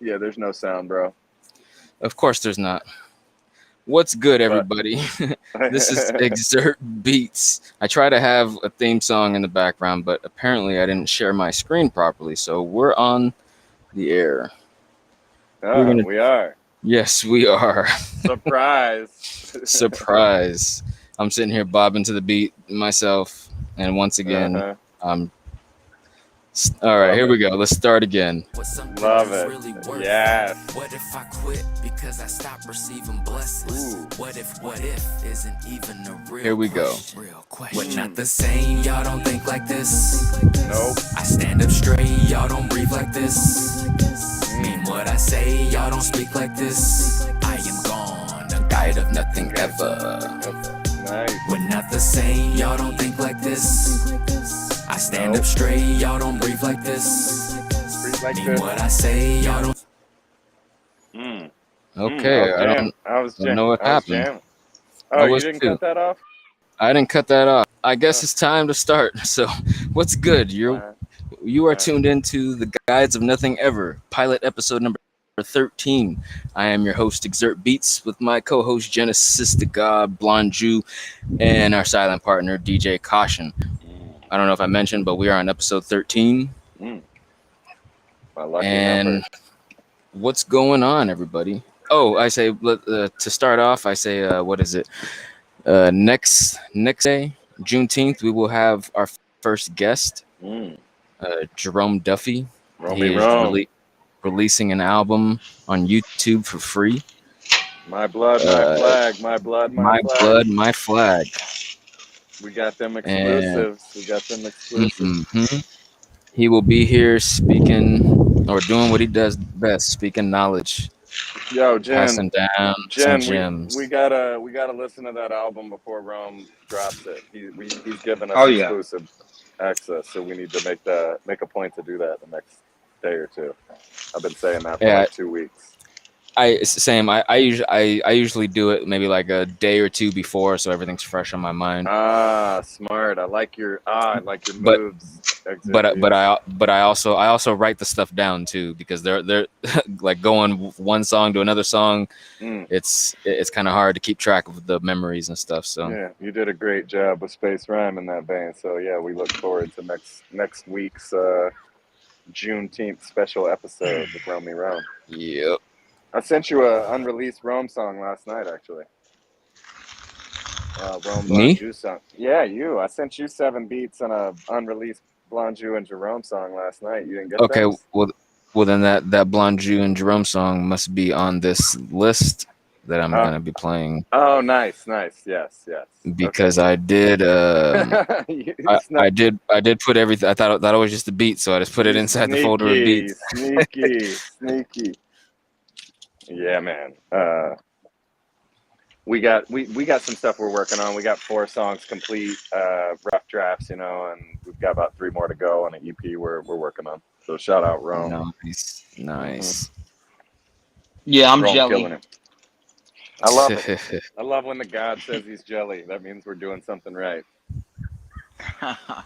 Yeah, there's no sound, bro. Of course there's not. What's good, But everybody? This is ExurtBeatz. I try to have a theme song in the background, but apparently I didn't share my screen properly, so we're on the air. We're gonna. we are. Yes, we are. Surprise. Surprise! I'm sitting here bobbing to the beat myself, and once again, Uh-huh. I'm. All right, Love here it. we go. Let's start again. Love it. Yes. What if I quit because I stopped receiving blessings? Ooh. What if isn't even a real Here we go. question? We're not the same, y'all don't think like this. Nope. I stand up straight, y'all don't breathe like this. Mean what I say, y'all don't speak like this. I am gone, a guide of nothing ever. Nice. We're not the same, y'all don't think like this. I stand up straight, y'all don't breathe like this. Breathe like Mean this. what I say, y'all don't. Okay, I don't know what happened. Jamming. Oh, you was didn't too. cut that off? I didn't cut that off. I guess it's time to start. So, what's good? You are tuned into the Guides of Nothing Ever, pilot episode number 13. I am your host, ExurtBeatz, with my co-host Genesis the God, Blonju, and our silent partner DJ Kaushun. I don't know if I mentioned, but we are on episode 13. My lucky And number. what's going on, everybody? Oh, I say to start off, I say what is it? Next day, Juneteenth, we will have our first guest, Jerome Duffy. He is releasing an album on YouTube for free. My blood, my flag. My blood, my flag. Blood, my flag. We got them exclusives. He will be here speaking or doing what he does best, speaking knowledge. Yo, Jen, passing down some gems. we gotta listen to that album before Rome drops it. He's given us exclusive access, so we need to make a point to do that the next day or two. I've been saying that for like 2 weeks. I usually do it maybe like a day or two before, so everything's fresh on my mind. Smart. I like your moves. But I also write the stuff down too, because they're like going one song to another song. It's kind of hard to keep track of the memories and stuff. So yeah, you did a great job with Space Rhyme in that vein. So yeah, we look forward to next week's Juneteenth special episode with Romy Rome. Yep. I sent you a unreleased Rome song last night, actually. Rome Blonju song. Yeah, you. I sent you 7 beats and a unreleased Blonju and Jerome song last night. You didn't get okay, those? well then that Blonju and Jerome song must be on this list that I'm gonna be playing. Oh, nice. Yes. Because okay. I did put everything. I thought that was just the beat, so I just put it inside the folder of beats. Sneaky. Yeah, man. We got some stuff we're working on. We got 4 songs complete, rough drafts, and we've got about 3 more to go on an EP we're working on. So shout out Rome. Nice. Yeah, I'm Rome jelly. Killing it. I love it. I love when the God says he's jelly. That means we're doing something right.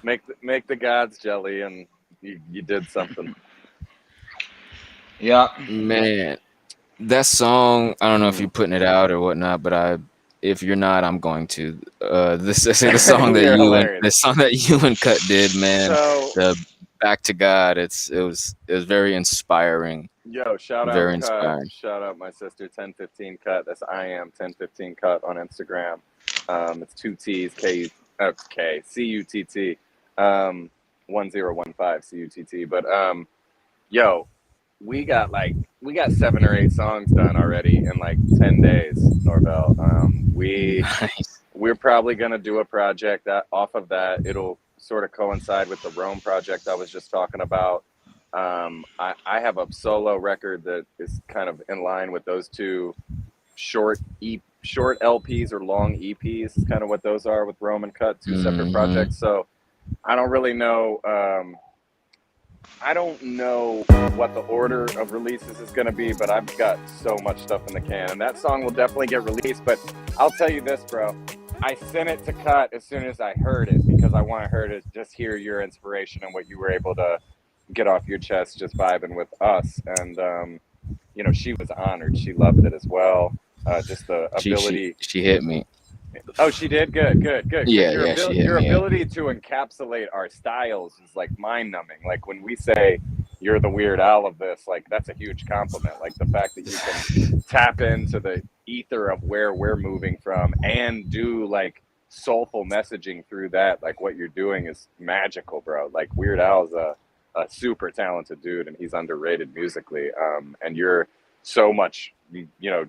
Make the gods jelly, and you did something. Yeah, man. That song, I don't know if you're putting it out or whatnot, but if you're not, I'm going to. The song that you and Cut did, man. So, the Back to God, it was very inspiring. Yo, shout out very Cut. Inspiring. Shout out my sister 1015 Cut. That's I am 1015 Cut on Instagram. It's 2 T's K CUTT 1015 CUTT. But yo. We got 7 or 8 songs done already in like 10 days, Norvell. We're probably gonna do a project that off of that. It'll sort of coincide with the Rome project I was just talking about. I have a solo record that is kind of in line with those 2 short LPs or long EPs. Is kind of what those are with Rome and Cut, 2 separate projects. So I don't really know. I don't know what the order of releases is going to be, but I've got so much stuff in the can. And that song will definitely get released. But I'll tell you this, bro. I sent it to Cut as soon as I heard it, because I want her to just hear your inspiration and what you were able to get off your chest just vibing with us. And you know, she was honored. She loved it as well. Just the ability. She hit me. Oh, she did? Good. Yeah, she hit your me. ability to encapsulate our styles is like mind-numbing. Like when we say you're the Weird Al of this, like that's a huge compliment. Like the fact that you can tap into the ether of where we're moving from and do like soulful messaging through that, like what you're doing is magical, bro. Like Weird Al's a super talented dude, and he's underrated musically. And you're so much, you know,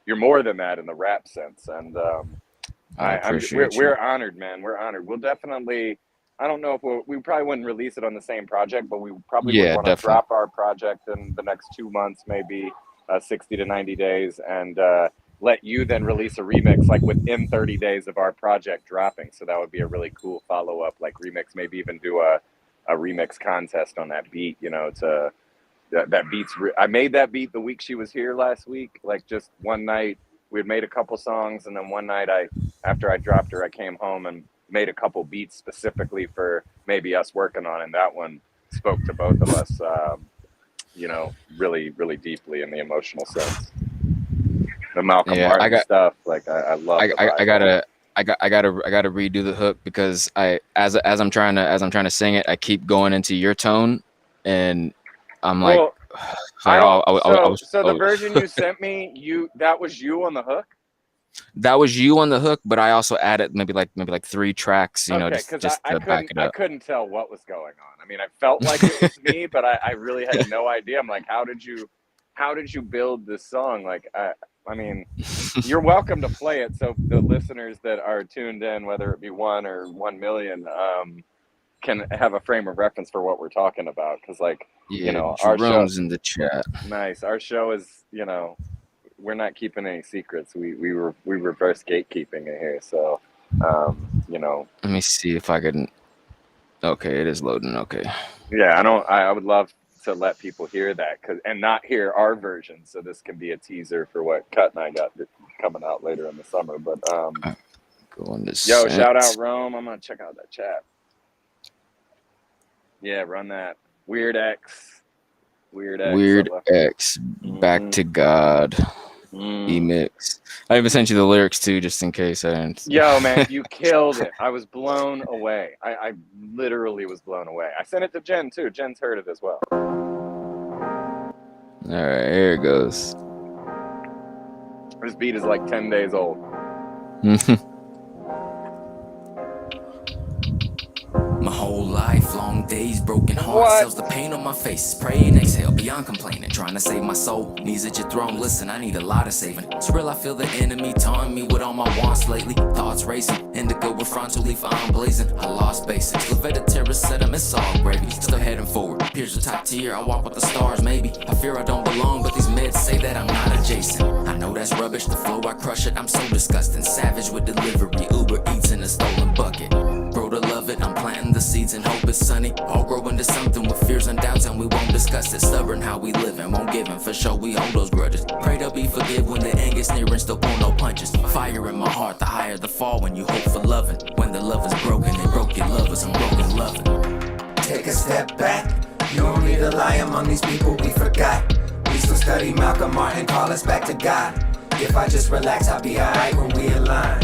you're more than that in the rap sense. And we're honored, man. We're honored. We'll definitely, I don't know if we probably wouldn't release it on the same project, but we probably would want to drop our project in the next 2 months, maybe 60 to 90 days, and let you then release a remix like within 30 days of our project dropping. So that would be a really cool follow-up, like remix, maybe even do a remix contest on that beat, you know, to that beat's. I made that beat the week she was here last week, like just one night. We had made a couple songs, and then one night after I dropped her, I came home and made a couple beats specifically for maybe us working on, and that one spoke to both of us, you know, really, really deeply in the emotional sense. The Malcolm Martin stuff, like I love. I gotta redo the hook because as I'm trying to sing it, I keep going into your tone, and I'm like, so the version you sent me, that was you on the hook. That was you on the hook, but I also added maybe like 3 tracks, you know, just to back it up. I couldn't tell what was going on. I mean, I felt like it was me, but I really had no idea. I'm like, how did you build this song? Like, I mean, you're welcome to play it so the listeners that are tuned in, whether it be 1 or 1 million, can have a frame of reference for what we're talking about. Because, like, you know, our show's in the chat. Nice. Our show is, you know, we're not keeping any secrets. We reverse gatekeeping it here. So, you know. Let me see if I can. Okay, it is loading. Okay. Yeah, I would love to let people hear that and not hear our version. So this can be a teaser for what Cut and I got coming out later in the summer. But shout out Rome. I'm gonna check out that chat. Yeah, run that. Weird X, Back to God. Emix. I even sent you the lyrics too, just in case I didn't. Yo, man, you killed it. I was blown away. I literally was blown away. I sent it to Jen too. Jen's heard it as well. All right, here it goes. This beat is like 10 days old. My whole life, long days, broken heart, sells the pain on my face. Pray and exhale, beyond complaining, trying to save my soul. Knees at your throne, listen, I need a lot of saving. It's real, I feel the enemy taunting me with all my wants lately. Thoughts racing, indigo with frontal leaf, I'm blazing. I lost basics, Levetta terrorist set him, it's all gravy. Still heading forward, pierce the top tier, I walk with the stars maybe. I fear I don't belong, but these meds say that I'm not adjacent. I know that's rubbish, the flow I crush it, I'm so disgusting. Savage with delivery, Uber Eats in a stolen bucket. Bro to love it, I'm planting the seeds and hope it's sunny. All grow into something with fears and doubts, and we won't discuss it. Stubborn how we live and won't give in, for sure we hold those grudges. Pray to be forgive when the end gets near and still pull no punches. Fire in my heart, the higher the fall when you hope for loving. When the love is broken, they broke your lovers and broken loving. Take a step back, you don't need to lie among these people we forgot. We still study Malcolm Martin, call us back to God. If I just relax, I'll be alright when we align.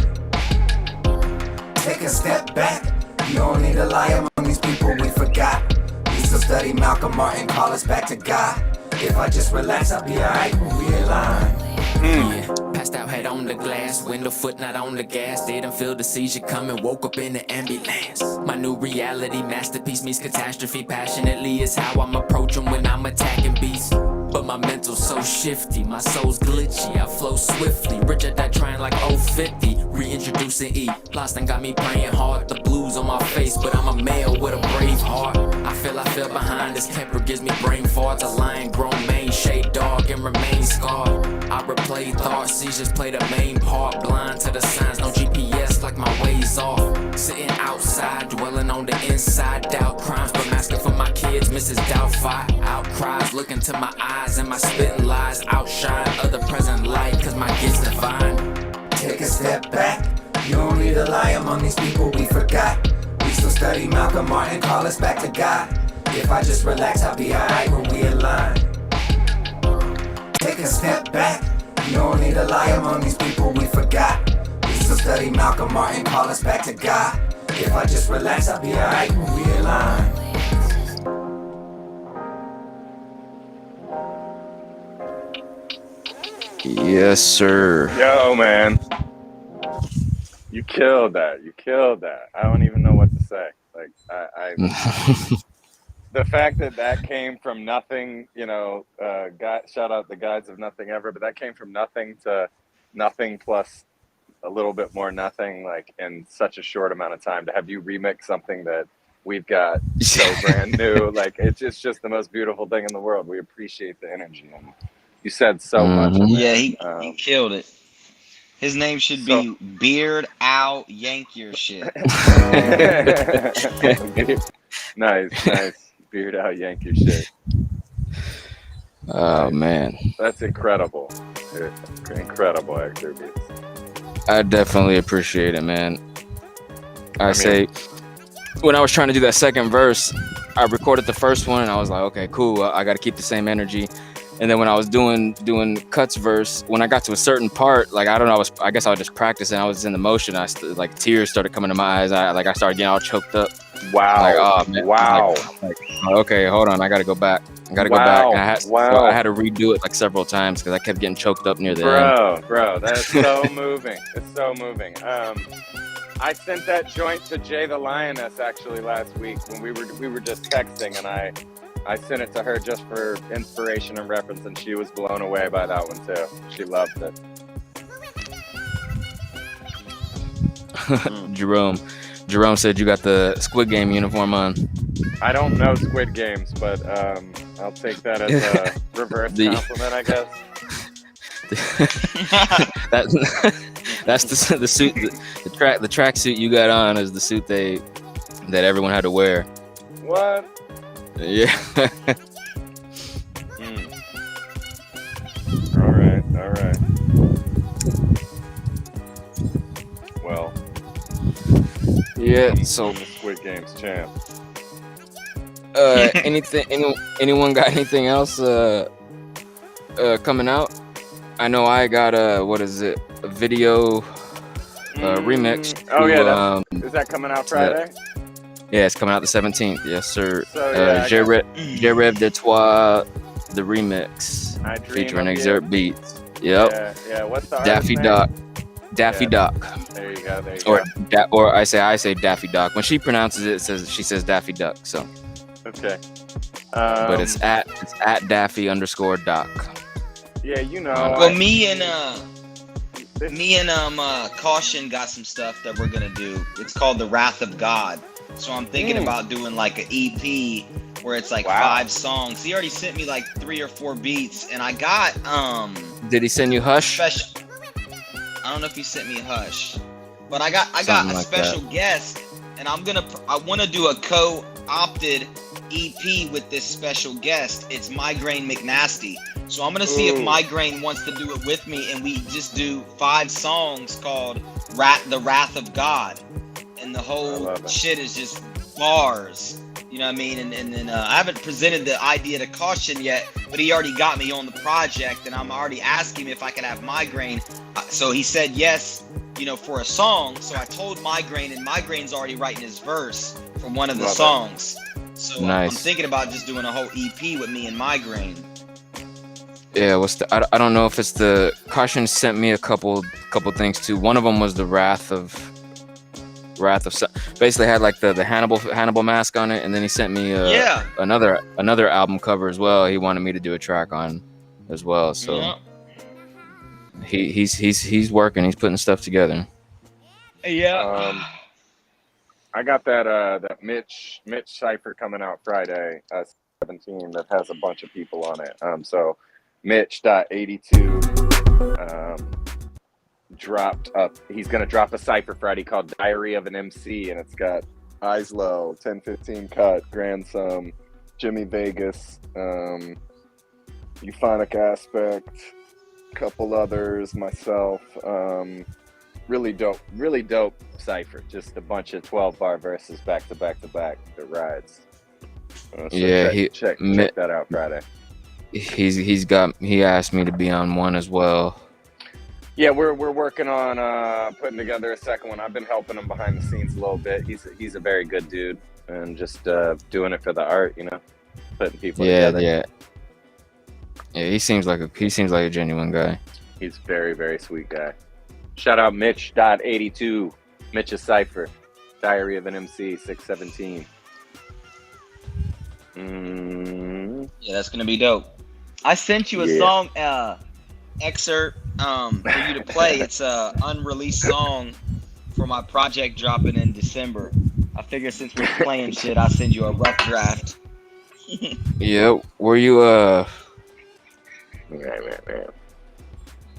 Take a step back, you don't need to lie among these people we forgot. We still study Malcolm Martin, call us back to God. If I just relax, I'll be alright when we align. Yeah, passed out head on the glass, window foot not on the gas. Didn't feel the seizure coming, woke up in the ambulance. My new reality, masterpiece meets catastrophe. Passionately is how I'm approaching when I'm attacking beasts. But my mental's so shifty, my soul's glitchy, I flow swiftly. Richer that trying like 050, reintroducing E. Lost and got me praying hard, the blues on my face, but I'm a male with a brave heart. I feel behind, this temper gives me brain farts. A lion grown mane, shade dog and remain scarred. I replay thoughts, seizures play the main part. Blind to the signs, no GPS like my ways off. Sitting outside, dwelling on the inside. Doubt crimes, but masking for my kids, Mrs. Doubtfire. Outcries, look into my eyes and my spitting lies outshine other present light, cause my gift's divine. Take a step back, you don't need to lie among these people we forgot. We still study Malcolm Martin, call us back to God. If I just relax, I'll be alright when we align. Take lie among these people we forgot. We still study Malcolm Martin, call us back to God. If I just relax, I'll be alright when we align. Yes, sir. Yo, man. You killed that. You killed that. I don't even know what to say. Like, the fact that came from nothing, you know, shout out the Guides of Nothing Ever, but that came from nothing to nothing plus a little bit more nothing, like in such a short amount of time. To have you remix something that we've got so brand new, like it's just the most beautiful thing in the world. We appreciate the energy, and you said so much. In Yeah, there. he killed it. His name should be Beard Out Yank Your Shit. Nice. Beard Out Yank Your Shit. Oh, man. That's incredible. Incredible, ExurtBeatz. I definitely appreciate it, man. I say, when I was trying to do that second verse, I recorded the first one and I was like, okay, cool. I got to keep the same energy. And then when I was doing Cut's verse, when I got to a certain part, like, I don't know, I guess I was just practicing. I was in the motion. Like tears started coming to my eyes. I started getting all choked up. Wow. Like, oh, man. Wow. Like, okay, hold on. I got to go back. And I had to redo it like several times because I kept getting choked up near the end. Bro, that's so moving. It's so moving. I sent that joint to Jay the Lioness actually last week when we were just texting, and I sent it to her just for inspiration and reference, and she was blown away by that one too. She loved it. Jerome said you got the Squid Game uniform on. I don't know Squid Games, but I'll take that as a reverse compliment, I guess. That's the suit, the track suit you got on is the suit that everyone had to wear. What? Yeah. All right. Well. Yeah. So the Squid Games champ. Anyone got anything else coming out? I know I got a video remix. Oh yeah, is that coming out Friday? Yeah, it's coming out the 17th. Yes, sir. So, Je Rêve de Toi, the remix featuring ExurtBeatz. Yep. Yeah. What's the Daffy Doc? Daffy Doc. There you go. Or I say Daffy Doc. When she pronounces it, she says Daffy Duck. So. Okay. But it's at Daffy_Doc. Yeah, you know. Well, me and Kaushun got some stuff that we're gonna do. It's called The Wrath of God. So I'm thinking about doing like an EP where it's like 5 songs. He already sent me like 3 or 4 beats, and I got Did he send you Hush? I don't know if he sent me Hush, but I got a special guest, and I want to do a co-opted EP with this special guest. It's Migraine McNasty. So I'm gonna see if Migraine wants to do it with me, and we just do 5 songs called The Wrath of God, and the whole shit is just bars. You know what I mean? And then I haven't presented the idea to Kaushun yet, but he already got me on the project, and I'm already asking him if I could have Migraine. So he said yes, for a song. So I told Migraine, and Migraine's already writing his verse for one of the songs. So nice. I'm thinking about just doing a whole EP with me and Migraine. Yeah, I don't know if it's the Kaushun sent me a couple things too. One of them was the Wrath of basically had like the Hannibal mask on it, and then he sent me another album cover as well. He wanted me to do a track on as well. So he's working. He's putting stuff together. Yeah. I got that Mitch cipher coming out Friday, 17, that has a bunch of people on it. So Mitch.82 dropped up. He's gonna drop a cipher Friday called Diary of an MC, and it's got Eyes Low, 1015 Cut, Grandsome, Jimmy Vegas, Euphonic Aspect, couple others, myself. Really dope cipher. Just a bunch of 12-bar verses back to back that rides. So check that out Friday. He asked me to be on one as well. Yeah, we're working on putting together a second one. I've been helping him behind the scenes a little bit. He's a very good dude, and just doing it for the art, you know, putting people together. Yeah. He seems like a genuine guy. He's a very, very sweet guy. Shout out Mitch.82, Mitch's Cypher, Diary of an MC 617. Yeah, that's gonna be dope. I sent you a song, Exurt, for you to play. It's a unreleased song for my project dropping in December. I figured since we're playing shit, I'll send you a rough draft. Yeah, were you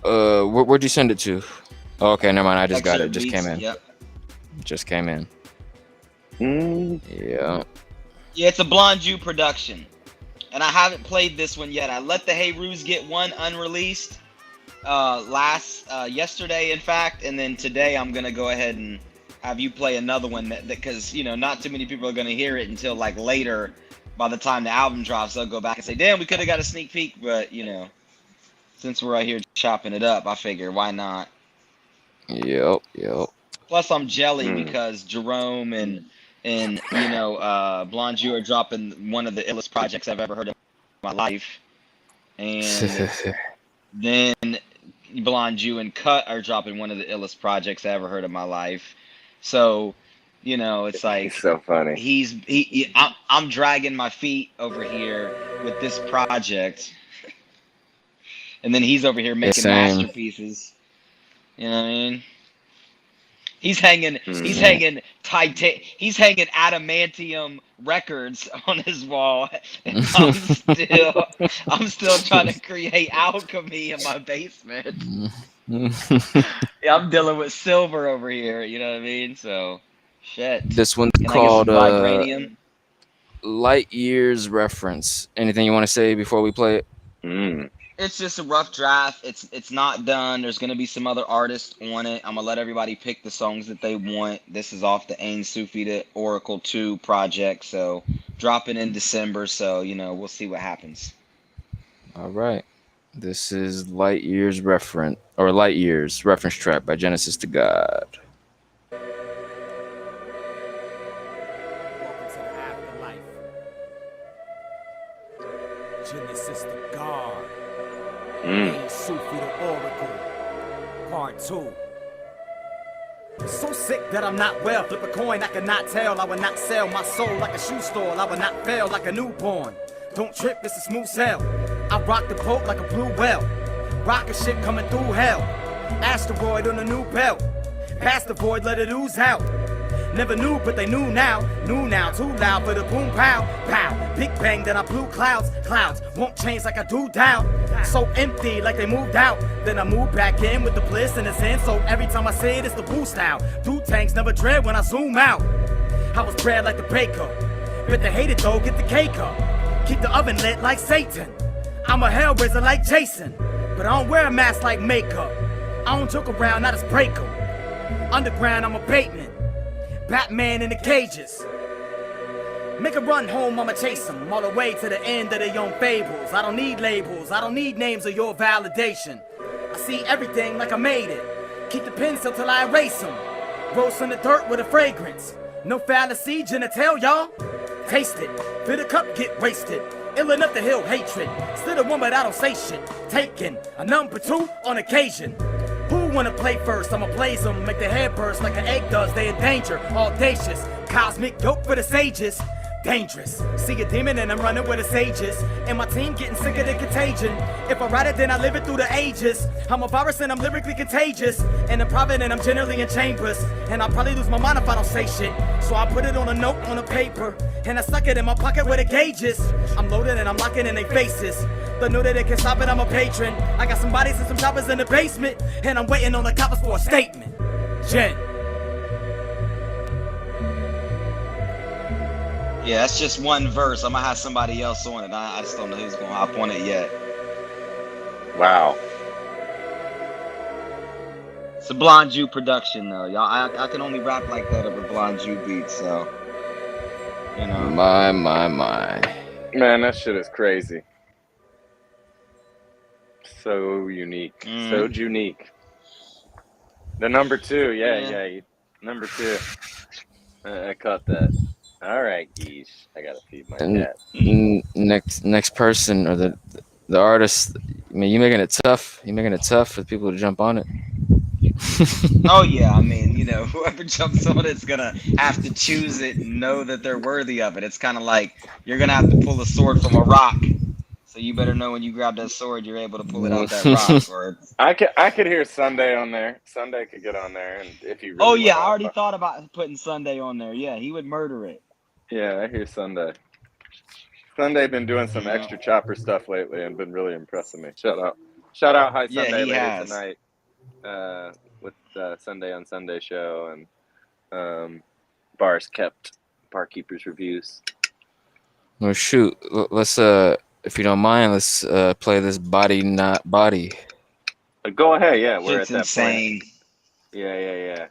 where'd you send it to? Oh, okay, never mind. I just got it. Just came in. Yep. Just came in. Yeah. Yeah, it's a Blonju production, and I haven't played this one yet. I let the Hey Ruse get one unreleased yesterday, in fact, and then today I'm gonna go ahead and have you play another one because you know not too many people are gonna hear it until like later. By the time the album drops, they'll go back and say, "Damn, we could have got a sneak peek," but you know, since we're right here chopping it up, I figure why not. Yep. Plus, I'm jelly because Jerome and you know Blonju are dropping one of the illest projects I've ever heard in my life, and then Blonju and Cut are dropping one of the illest projects I ever heard in my life. So, you know, it's like he's so funny. I'm dragging my feet over here with this project, and then he's over here making masterpieces. You know what I mean? He's hanging adamantium records on his wall, and I'm still trying to create alchemy in my basement. Yeah, I'm dealing with silver over here. You know what I mean? So, shit. This one's called Light Years Reference. Anything you want to say before we play it? It's just a rough draft. It's not done. There's gonna be some other artists on it. I'm gonna let everybody pick the songs that they want. This is off the Ain Sufi to Oracle 2 project, so dropping in December. So you know we'll see what happens. All right. This is Light Years Reference track by Genesis to God. Welcome to the afterlife. Genesis to God. Ain Sufi to Oracle, part 2. So sick that I'm not well. Flip a coin, I cannot tell. I will not sell my soul like a shoe store. I will not fail like a newborn. Don't trip, this is smooth sail. I rock the boat like a blue whale. Rocket ship coming through hell. Asteroid on a new belt. Past the void, let it ooze out. Never knew, but they knew now. Too loud for the boom pow. Pow, big bang, then I blew clouds. Clouds won't change like I do down. So empty like they moved out. Then I moved back in with the bliss in his hand. So every time I say it, it's the boost out. Do tanks never dread when I zoom out. I was bred like the baker. But they hate it though, get the cake up. Keep the oven lit like Satan. I'm a hellraiser like Jason. But I don't wear a mask like makeup. I don't joke around, not as breaker. Underground, I'm a Bateman. Batman in the cages. Make a run home, I'ma chase them all the way to the end of their own fables. I don't need labels, I don't need names or your validation. I see everything like I made it. Keep the pencil till I erase them. Roast in the dirt with a fragrance. No fallacy, genital, y'all. Taste it, feel the cup get wasted. Ill enough to heal hatred. Still a one, but I don't say shit. Taken a number 2 on occasion. Who wanna play first? I'ma blaze them, make the hair burst like an egg does. They in danger, audacious. Cosmic yoke for the sages. Dangerous. See a demon and I'm running with the sages. And my team getting sick of the contagion. If I write it, then I live it through the ages. I'm a virus and I'm lyrically contagious. And I'm private and I'm generally in chambers. And I'll probably lose my mind if I don't say shit. So I put it on a note on a paper. And I stuck it in my pocket where the gauge is. I'm loaded and I'm locking in their faces. But know that they can stop it, I'm a patron. I got some bodies and some choppers in the basement. And I'm waiting on the coppers for a statement. Jen. Yeah, that's just one verse. I'm gonna have somebody else on it. I just don't know who's gonna hop on it yet. Wow. It's a Blonju production though, y'all. I can only rap like that over Blonju beats, so you know. My. Man, that shit is crazy. So unique. So unique. The number 2, yeah. Number 2. I caught that. All right, geesh. I gotta feed my cat. Next person or the artist. I mean, you making it tough. You making it tough for people to jump on it. Oh yeah, I mean, whoever jumps on it's gonna have to choose it and know that they're worthy of it. It's kind of like you're gonna have to pull a sword from a rock, so you better know when you grab that sword, you're able to pull it out that rock. Or I could hear Sunday on there. Sunday could get on there, and if you. Really oh yeah, I already thought about putting Sunday on there. Yeah, he would murder it. Yeah, I hear Sunday. Sunday been doing some extra chopper stuff lately and been really impressing me. Shout out High Sunday later tonight with Sunday on Sunday show and Bars Kept, Barkeepers Reviews. Well, shoot, let's if you don't mind, let's play this Body Not Body. Go ahead, yeah, we're It's at that insane. point. Yeah.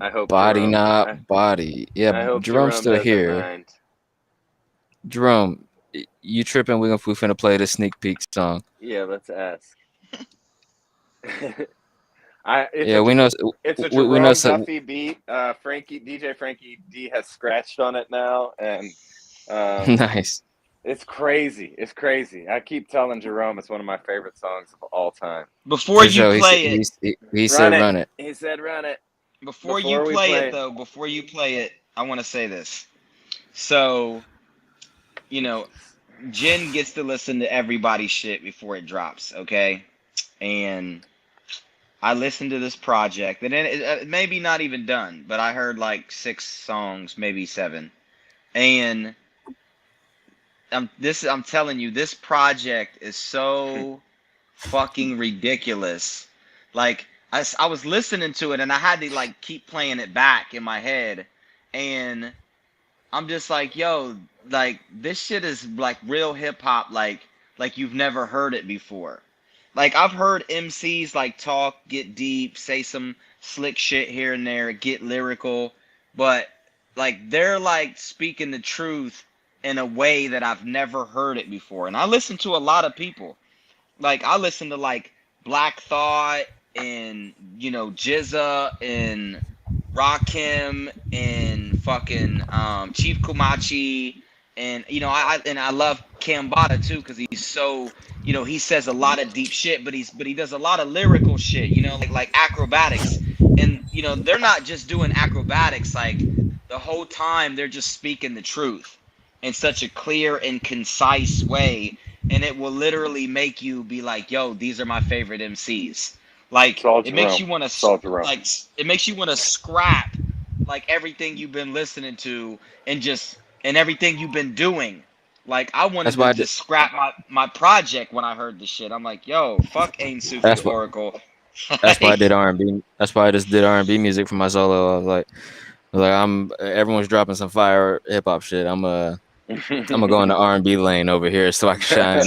I hope Body Jerome, Not Body. Yeah, Jerome's still here. Mind. Jerome, you tripping? We finna play the sneak peek song. Yeah, let's ask. We know. It's a we know Jerome Duffy beat. DJ Frankie D has scratched on it now, and nice. It's crazy. I keep telling Jerome it's one of my favorite songs of all time. Before you play it, he said run it. He said run it. Before you play it, I want to say this. So, Jen gets to listen to everybody's shit before it drops, okay? And I listened to this project, and it maybe not even done, but I heard like 6 songs, maybe 7. And I'm telling you, this project is so fucking ridiculous. Like, I was listening to it, and I had to like keep playing it back in my head, and I'm just like, yo, like this shit is like real hip hop, like you've never heard it before. Like I've heard MCs like talk, get deep, say some slick shit here and there, get lyrical, but like they're like speaking the truth in a way that I've never heard it before. And I listen to a lot of people. Like I listen to like Black Thought and Jizza and Rakim and fucking Chief Kumachi, and I love Kambada too, because he's so he says a lot of deep shit, but he does a lot of lyrical shit, like acrobatics, and they're not just doing acrobatics, like the whole time they're just speaking the truth in such a clear and concise way, and it will literally make you be like, yo, these are my favorite MCs. Like it makes you want to scrap like everything you've been listening to and everything you've been doing. Like I wanted to just scrap my project when I heard this shit. I'm like, yo, fuck Ain Sufi Oracle. That's why I did R&B. That's why I just did R&B music for my solo. I was like everyone's dropping some fire hip hop shit. I'm gonna go in the R&B lane over here so I can shine.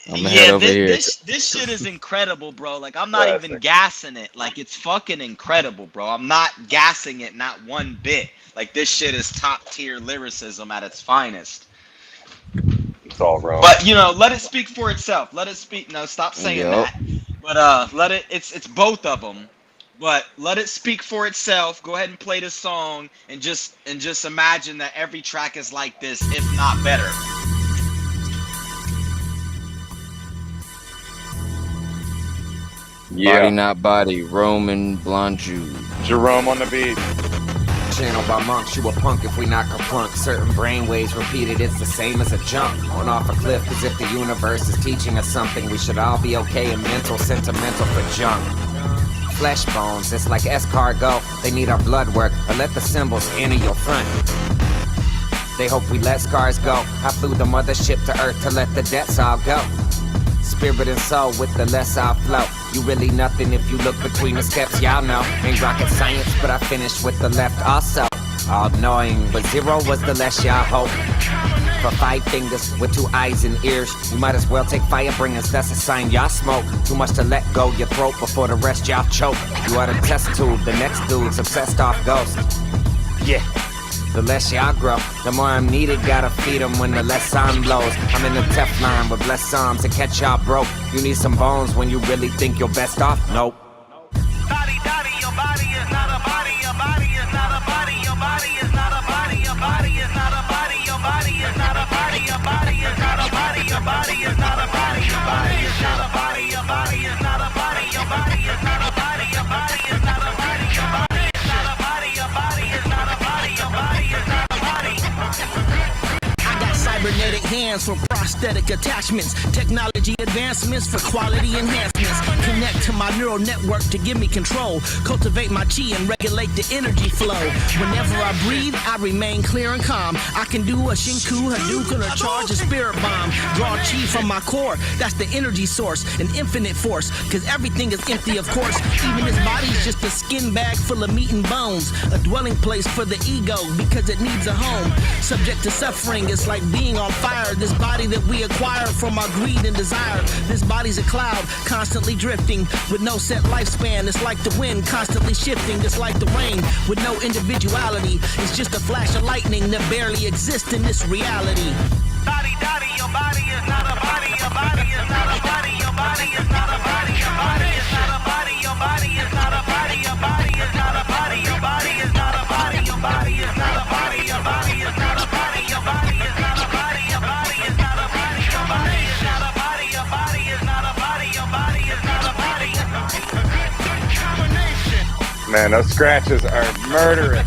I'm gonna head over here. This shit is incredible, bro. Like I'm not even gassing it. Like it's fucking incredible, bro. I'm not gassing it, not one bit. Like this shit is top tier lyricism at its finest. It's all wrong. But let it speak for itself. Let it speak. No, stop saying that. But let it. It's both of them. But let it speak for itself. Go ahead and play the song, and just imagine that every track is like this, if not better. Yeah. Body Not Body, Roman Blonju. Jerome on the beat. Channel by monks, you a punk if we not plunk. Certain brainwaves repeated, it's the same as a jump on off a cliff, as if the universe is teaching us something. We should all be okay and mental, sentimental for junk. Flesh bones, it's like escargot. They need our blood work, but let the symbols enter your front. They hope we let scars go. I flew the mothership to earth to let the debts all go. Spirit and soul with the less I'll flow. You really nothing if you look between the steps, y'all know. Ain't rocket science, but I finished with the left also. All knowing, but 0 was the less y'all hope. For 5 fingers with 2 eyes and ears, you might as well take fire bringers, that's a sign y'all smoke. Too much to let go your throat before the rest y'all choke. You are the test tube, the next dude's obsessed off ghost. Yeah. The less y'all grow, the more I'm needed. Gotta feed them when the less sun blows. I'm in the Teflon with less arms to catch y'all broke. You need some bones when you really think you're best off? Nope. Body, your body is not a body, your body is not a body, your body is not a body, your body is not a body, your body is not a body, your body is not a body, your body is not a body, your body is not a body, your body is not a body, your body is not a body, your body is not a body, your body is not a body, your body is not a body, your body is not a body. I got cybernetic hands for prosthetic attachments, technology advancements for quality enhancements. Connect to my neural network to give me control. Cultivate my chi and regulate the energy flow. Whenever I breathe, I remain clear and calm. I can do a Shinku, Hadouken, or charge a spirit bomb. Draw chi from my core, that's the energy source, an infinite force. Cause everything is empty, of course. Even this body's just a skin bag full of meat and bones. A dwelling place for the ego because it needs a home. Subject to suffering, it's like being on fire. This body that we acquire from our greed and desire. This body's a cloud, constantly drifting with no set lifespan. It's like the wind constantly shifting. It's like the rain with no individuality. It's just a flash of lightning that barely exists in this reality. Body, your body is not a body. Your body is not a body. Your body is not a body. Your body is not a body. Your body is not a body. Your body is not a body. Your body is not a body. Your body is not a body. Your body is not a body. Your body is not a body. Your body is not a body. Your body is not a body. Your body is not a body. Your body is not a body. Man, those scratches are murderous.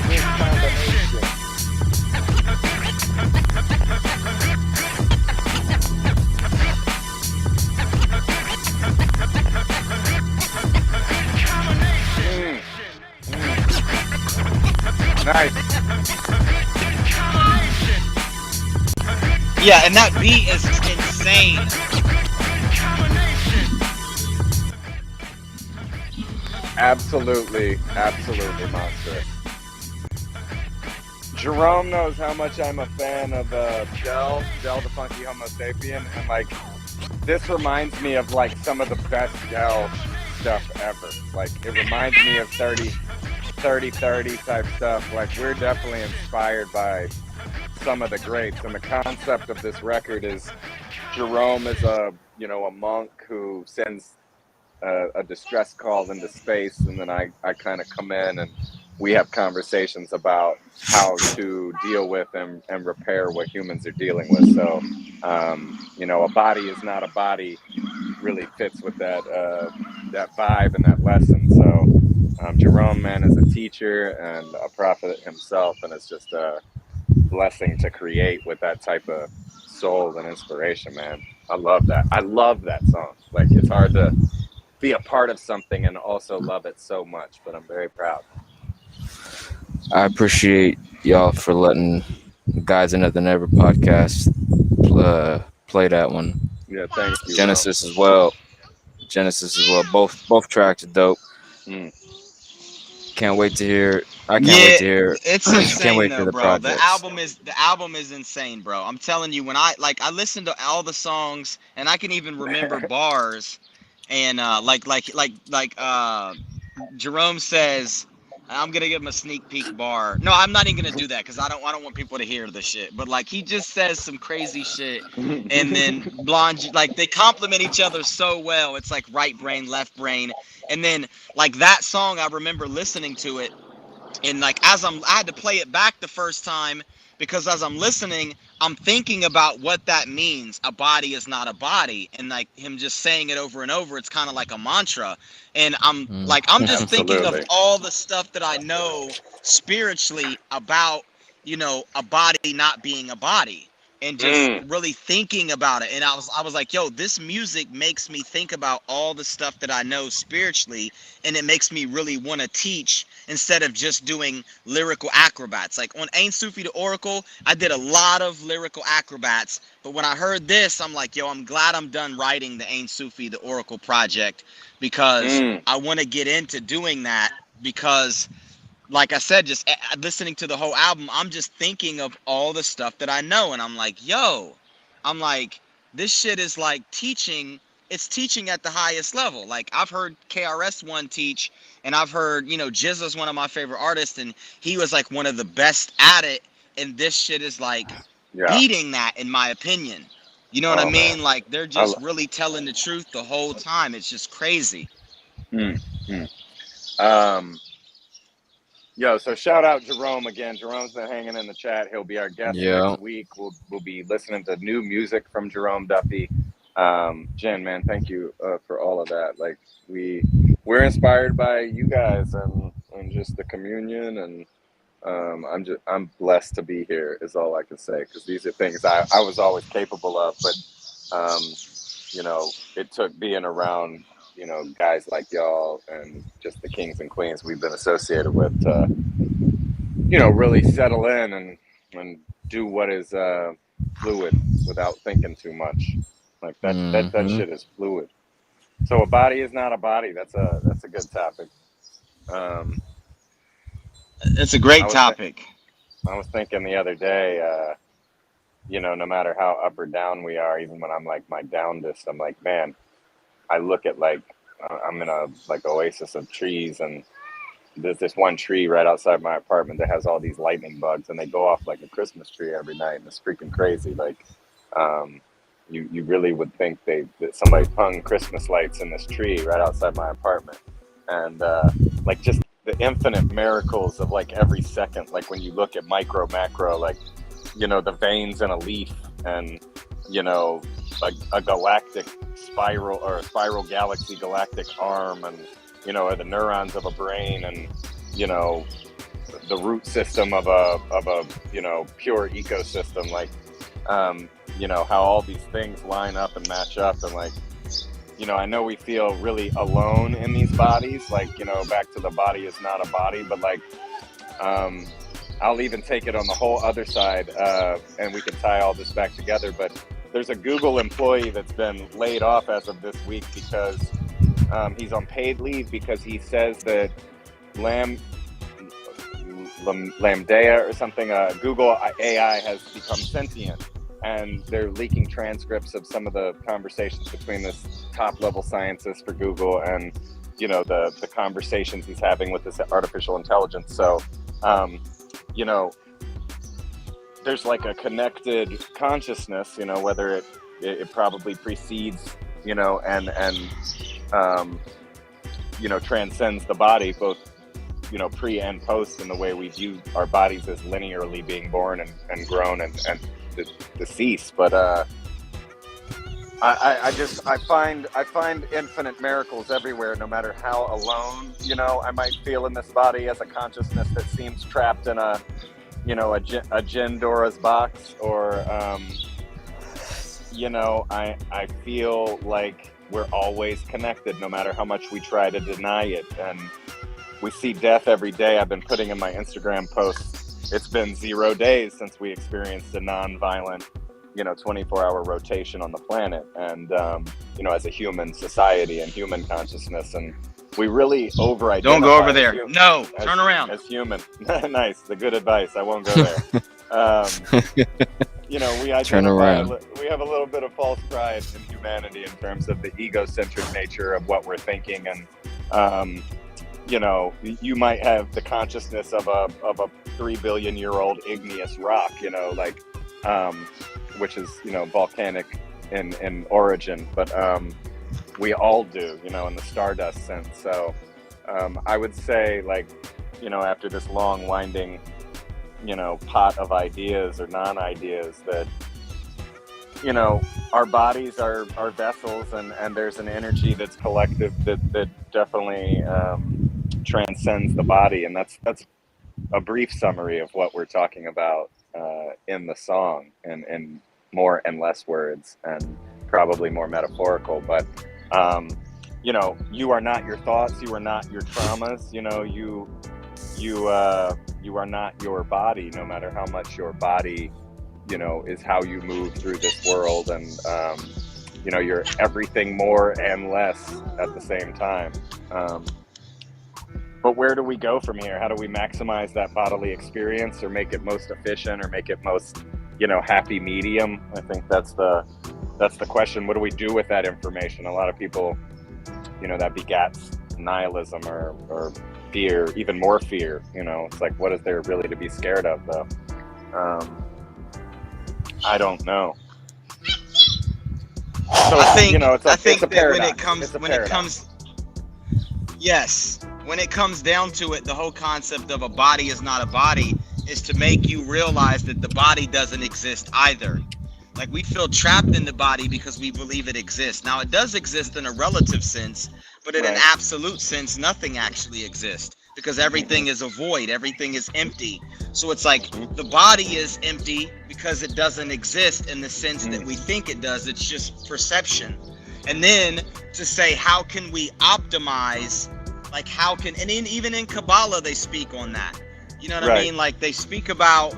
This combination. Nice. Yeah, and that beat is insane. Absolutely monstrous. Jerome knows how much I'm a fan of Del the Funky Homo Sapien, and like this reminds me of like some of the best Del stuff ever. Like it reminds me of 30 type stuff. Like we're definitely inspired by some of the greats, and the concept of this record is Jerome is a monk who sends a distress call into space, and then I kind of come in and we have conversations about how to deal with and repair what humans are dealing with. So a body is not a body really fits with that vibe and that lesson. So Jerome, man, is a teacher and a prophet himself, and it's just a blessing to create with that type of soul and inspiration, man. I love that. I love that song. Like it's hard to be a part of something and also love it so much, but I'm very proud. I appreciate y'all for letting Guys in Nothing Ever podcast play that one. Yeah, thank you. Genesis as well. Both tracks are dope. Can't wait to hear it. I can't wait to hear it. It's insane, can't wait though, for the bro. projects. The album is insane, bro. I'm telling you, when I listen to all the songs and I can even remember bars, and Jerome says, I'm gonna give him a sneak peek bar. No, I'm not even gonna do that because I don't want people to hear the shit. But like he just says some crazy shit, and then Blonju, like they complement each other so well. It's like right brain, left brain, and then like that song, I remember listening to it, and like I had to play it back the first time because as I'm listening, I'm thinking about what that means. A body is not a body, and like him just saying it over and over, it's kind of like a mantra. And I'm just thinking of all the stuff that I know spiritually about, a body not being a body, and just really thinking about it. And I was like, yo, this music makes me think about all the stuff that I know spiritually, and it makes me really want to teach instead of just doing lyrical acrobats. Like on Ain't Sufi the Oracle, I did a lot of lyrical acrobats, but when I heard this, I'm like, yo, I'm glad I'm done writing the Ain't Sufi the Oracle project, because I want to get into doing that, because like I said, just listening to the whole album, I'm just thinking of all the stuff that I know, and I'm like, yo, this shit is like teaching it's teaching at the highest level. Like I've heard KRS-One teach, and I've heard, you know, Jizza's one of my favorite artists, and he was like one of the best at it. And this shit is like beating that, in my opinion. You know what I mean? Man. Like they're just really telling the truth the whole time. It's just crazy. Yo, so shout out Jerome again. Jerome's been hanging in the chat. He'll be our guest next week. We'll be listening to new music from Jerome Duffy. Jen, man, thank you for all of that. Like we're inspired by you guys and just the communion, and I'm blessed to be here is all I can say, because these are things I was always capable of, but you know, it took being around, you know, guys like y'all and just the kings and queens we've been associated with to, you know, really settle in and do what is fluid without thinking too much. Like that shit is fluid. So a body is not a body. That's a good topic. It's a great topic. I was thinking the other day, you know, no matter how up or down we are, even when I'm like my downdest, I'm like, man, I look at like, I'm in a like oasis of trees, and there's this one tree right outside my apartment that has all these lightning bugs, and they go off like a Christmas tree every night, and it's freaking crazy. Like, you really would think that somebody hung Christmas lights in this tree right outside my apartment, and like just the infinite miracles of like every second, like when you look at micro, macro, like, you know, the veins in a leaf, and, you know, a galactic spiral or a spiral galaxy galactic arm, and, you know, the neurons of a brain, and, you know, the root system of a you know, pure ecosystem, like, you know, how all these things line up and match up, and like, you know, I know we feel really alone in these bodies, like, you know, back to the body is not a body, but like, I'll even take it on the whole other side, and we can tie all this back together. But there's a Google employee that's been laid off as of this week because he's on paid leave, because he says that Lambda or something, Google AI has become sentient, and they're leaking transcripts of some of the conversations between this top-level scientist for Google and, you know, the conversations he's having with this artificial intelligence. So, you know, there's like a connected consciousness, you know, whether it probably precedes, you know, and you know, transcends the body, both, you know, pre and post, in the way we view our bodies as linearly being born and grown and deceased. But I find infinite miracles everywhere, no matter how alone, you know, I might feel in this body as a consciousness that seems trapped in a, you know, a Jendora's box, or, you know, I feel like we're always connected, no matter how much we try to deny it. And we see death every day. I've been putting in my Instagram posts, it's been 0 days since we experienced a non-violent, you know, 24-hour rotation on the planet, and you know, as a human society and human consciousness, and we really over-identify. Don't go over there. No, turn around. As human. Nice, the good advice. I won't go there. You know, we have a little bit of false pride in humanity in terms of the egocentric nature of what we're thinking, and you know, you might have the consciousness of a 3 billion year old igneous rock, you know, like, which is, you know, volcanic in origin, but we all do, you know, in the stardust sense. So I would say, like, you know, after this long winding, you know, pot of ideas or non-ideas, that, you know, our bodies are vessels, and there's an energy that's collective that definitely transcends the body. And that's a brief summary of what we're talking about in the song, and more and less words, and probably more metaphorical. But you know, you are not your thoughts, you are not your traumas, you know, you are not your body, no matter how much your body, you know, is how you move through this world. And you know, you're everything more and less at the same time. But where do we go from here? How do we maximize that bodily experience, or make it most efficient, or make it most, you know, happy medium? I think that's the that's the question. What do we do with that information? A lot of people, you know, that begats nihilism or fear, even more fear. You know, it's like, what is there really to be scared of, though? I don't know. So I think, you know, it's a paradox. When it comes down to it, the whole concept of a body is not a body is to make you realize that the body doesn't exist either. Like, we feel trapped in the body because we believe it exists. Now, it does exist in a relative sense, but in an absolute sense, nothing actually exists because everything is a void. Everything is empty. So it's like the body is empty because it doesn't exist in the sense that we think it does. It's just perception. And then to say, how can we optimize? Like, how can, and even in Kabbalah, they speak on that. You know what I mean? Like, they speak about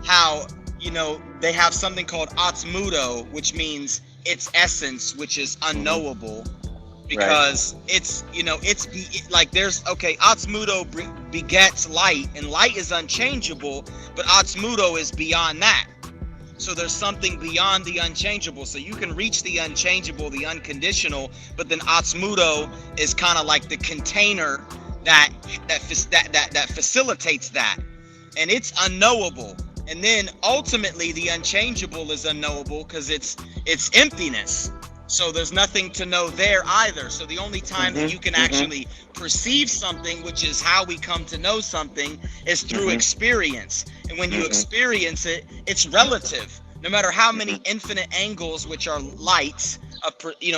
how, you know, they have something called Atzmudo, which means its essence, which is unknowable, because it's, you know, like there's, Atzmudo begets light, and light is unchangeable, but Atzmudo is beyond that. So there's something beyond the unchangeable. So you can reach the unchangeable, the unconditional, but then Atzmudo is kind of like the container that facilitates that, and it's unknowable. And then ultimately the unchangeable is unknowable because it's emptiness. So there's nothing to know there either. So the only time that you can actually perceive something, which is how we come to know something, is through experience. And when you experience it, it's relative. No matter how many infinite angles, which are lights,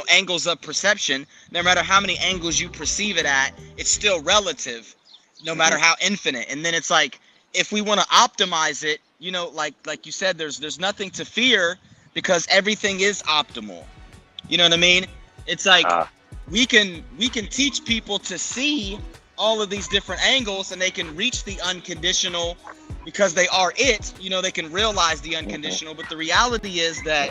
angles of perception, no matter how many angles you perceive it at, it's still relative, no matter how infinite. And then it's like, if we want to optimize it, you know, like you said, there's nothing to fear because everything is optimal. You know what I mean? It's like we can teach people to see all of these different angles, and they can reach the unconditional because they are it. You know, they can realize the unconditional. But the reality is that,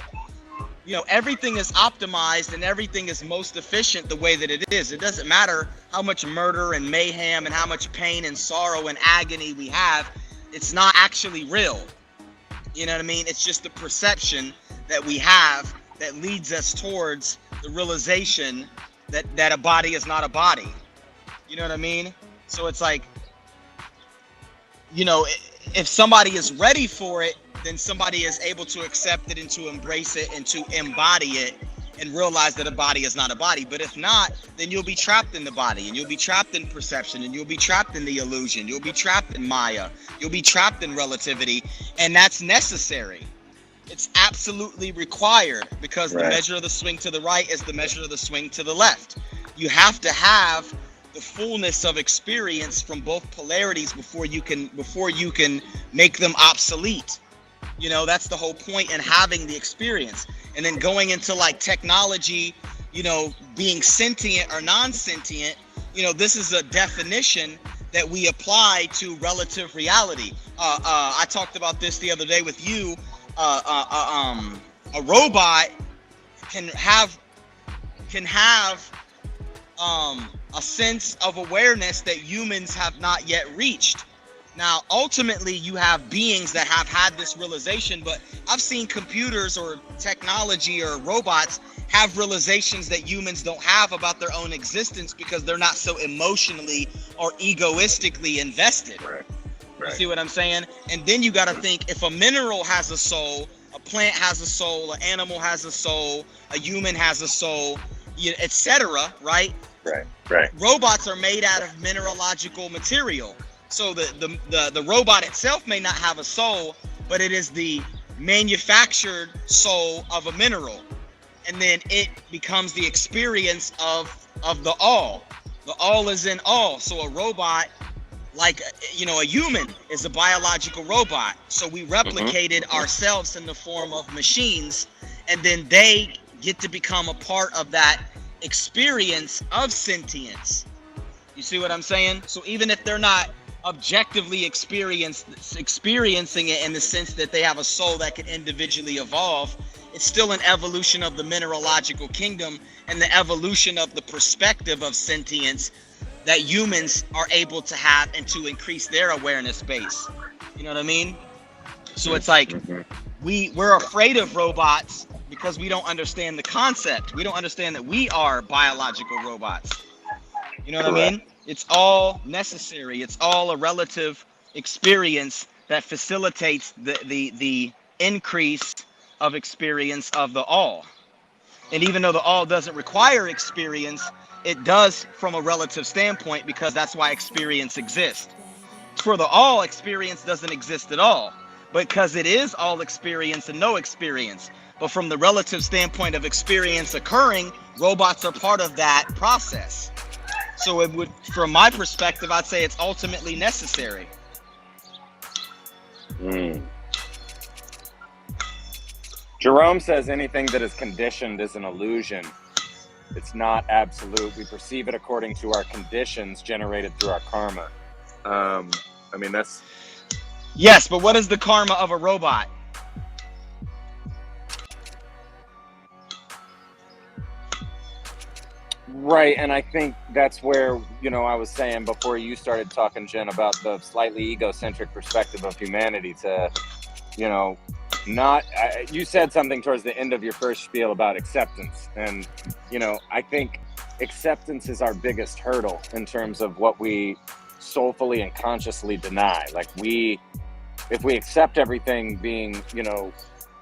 you know, everything is optimized and everything is most efficient the way that it is. It doesn't matter how much murder and mayhem and how much pain and sorrow and agony we have. It's not actually real. You know what I mean? It's just the perception that we have that leads us towards the realization that a body is not a body. You know what I mean? So it's like, you know, if somebody is ready for it, then somebody is able to accept it and to embrace it and to embody it and realize that a body is not a body. But if not, then you'll be trapped in the body, and you'll be trapped in perception, and you'll be trapped in the illusion. You'll be trapped in Maya. You'll be trapped in relativity, and that's necessary. It's absolutely required because the measure of the swing to the right is the measure of the swing to the left. You have to have the fullness of experience from both polarities before you can make them obsolete. You know, that's the whole point in having the experience. And then going into like technology, you know, being sentient or non-sentient, you know, this is a definition that we apply to relative reality. I talked about this the other day with you. A robot can have a sense of awareness that humans have not yet reached. Now, ultimately, you have beings that have had this realization, but I've seen computers or technology or robots have realizations that humans don't have about their own existence because they're not so emotionally or egoistically invested. You see what I'm saying? And then you got to think, if a mineral has a soul, a plant has a soul, an animal has a soul, a human has a soul, etc., right? Right. Robots are made out of mineralogical material. So the robot itself may not have a soul, but it is the manufactured soul of a mineral. And then it becomes the experience of the all. The all is in all. So a robot, like, you know, a human is a biological robot. So we replicated ourselves in the form of machines, and then they get to become a part of that experience of sentience. You see what I'm saying? So even if they're not objectively experiencing it in the sense that they have a soul that can individually evolve, it's still an evolution of the mineralogical kingdom and the evolution of the perspective of sentience that humans are able to have and to increase their awareness base. You know what I mean? So it's like we're afraid of robots because we don't understand the concept. We don't understand that we are biological robots. You know what I mean? It's all necessary. It's all a relative experience that facilitates the increase of experience of the all. And even though the all doesn't require experience, it does from a relative standpoint, because that's why experience exists. For the all, experience doesn't exist at all, because it is all experience and no experience. But from the relative standpoint of experience occurring, robots are part of that process. So it would, from my perspective, I'd say it's ultimately necessary. Jerome says anything that is conditioned is an illusion. It's not absolute. We perceive it according to our conditions generated through our karma. I mean, that's... Yes, but what is the karma of a robot? Right, and I think that's where, you know, I was saying before you started talking, Jen, about the slightly egocentric perspective of humanity to, you know, not... you said something towards the end of your first spiel about acceptance, and, you know, I think acceptance is our biggest hurdle in terms of what we soulfully and consciously deny. Like, if we accept everything being, you know,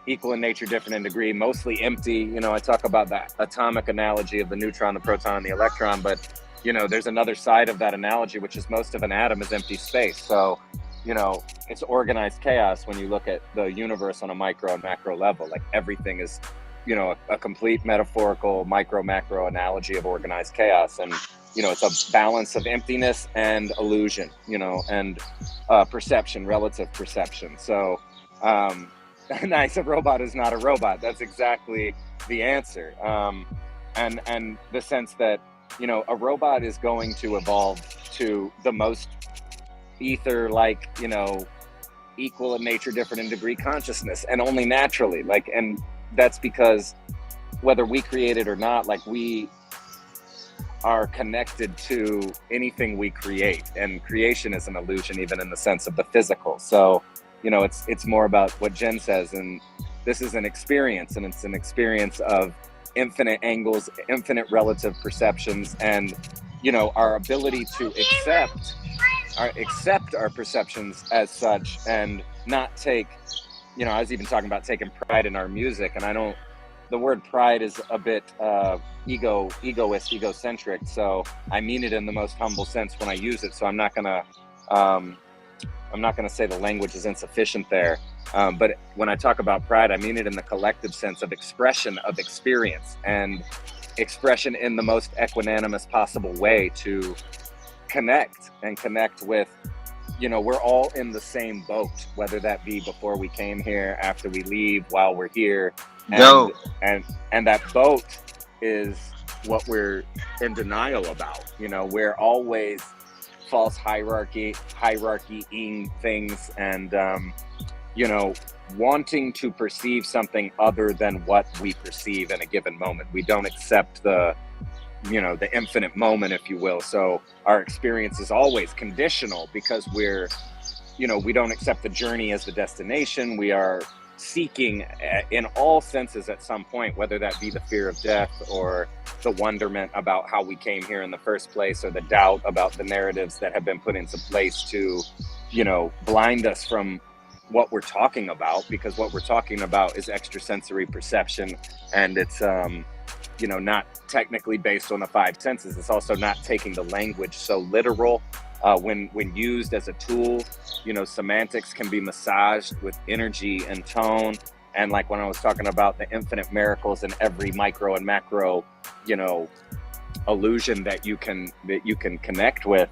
equal in nature, different in degree, mostly empty, you know, I talk about that atomic analogy of the neutron, the proton, and the electron, but, you know, there's another side of that analogy, which is most of an atom is empty space. So, you know, it's organized chaos when you look at the universe on a micro and macro level. Like, everything is, you know, a complete metaphorical micro macro analogy of organized chaos. And, you know, it's a balance of emptiness and illusion, you know, and perception, relative perception. So, nice, a robot is not a robot. That's exactly the answer. And the sense that, you know, a robot is going to evolve to the most ether-like, you know, equal in nature, different in degree consciousness, and only naturally. Like, and that's because whether we create it or not, like, we are connected to anything we create, and creation is an illusion, even in the sense of the physical. So, you know, it's more about what Jen says, and this is an experience, and it's an experience of infinite angles, infinite relative perceptions, and, you know, our ability to accept our perceptions as such, and not take, you know, I was even talking about taking pride in our music, and the word pride is a bit egoist, egocentric, so I mean it in the most humble sense when I use it. So I'm not gonna say the language is insufficient there, but when I talk about pride, I mean it in the collective sense of expression of experience, and expression in the most equanimous possible way to connect with, you know, we're all in the same boat, whether that be before we came here, after we leave, while we're here. And that boat is what we're in denial about. You know, we're always false hierarchying things, and you know, wanting to perceive something other than what we perceive in a given moment. We don't accept the, you know, the infinite moment, if you will. So our experience is always conditional, because we're, you know, we don't accept the journey as the destination. We are seeking in all senses at some point, whether that be the fear of death, or the wonderment about how we came here in the first place, or the doubt about the narratives that have been put into place to, you know, blind us from what we're talking about, because what we're talking about is extrasensory perception, and it's you know, not technically based on the five senses. It's also not taking the language so literal. When used as a tool, you know, semantics can be massaged with energy and tone. And like when I was talking about the infinite miracles in every micro and macro, you know, illusion that you can connect with,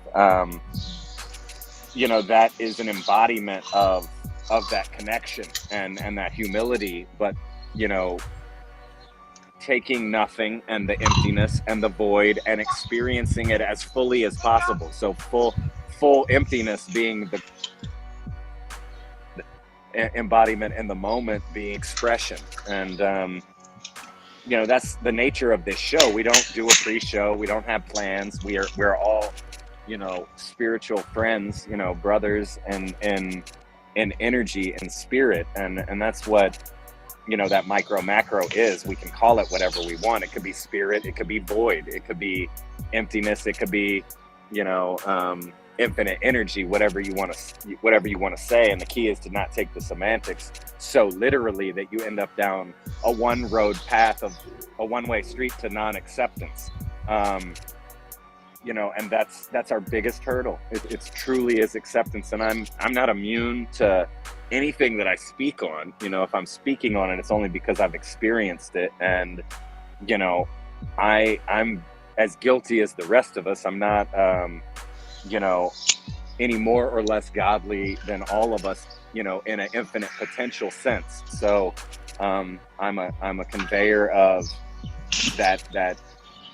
you know, that is an embodiment of that connection and that humility. But, you know, taking nothing and the emptiness and the void and experiencing it as fully as possible. So full emptiness being the embodiment, and the moment being expression. And you know, that's the nature of this show. We don't do a pre-show. We don't have plans. We're all, you know, spiritual friends, you know, brothers in energy and spirit, and that's what, that micro macro is. We can call it whatever we want. It could be spirit, it could be void, it could be emptiness, it could be, infinite energy, whatever you want to say. And the key is to not take the semantics so literally that you end up down a one-road path of a one-way street to non-acceptance. And that's our biggest hurdle. It's truly is acceptance. And I'm not immune to anything that I speak on. If I'm speaking on it, it's only because I've experienced it. And, I'm as guilty as the rest of us. I'm not, any more or less godly than all of us, in an infinite potential sense. So, I'm a conveyor of that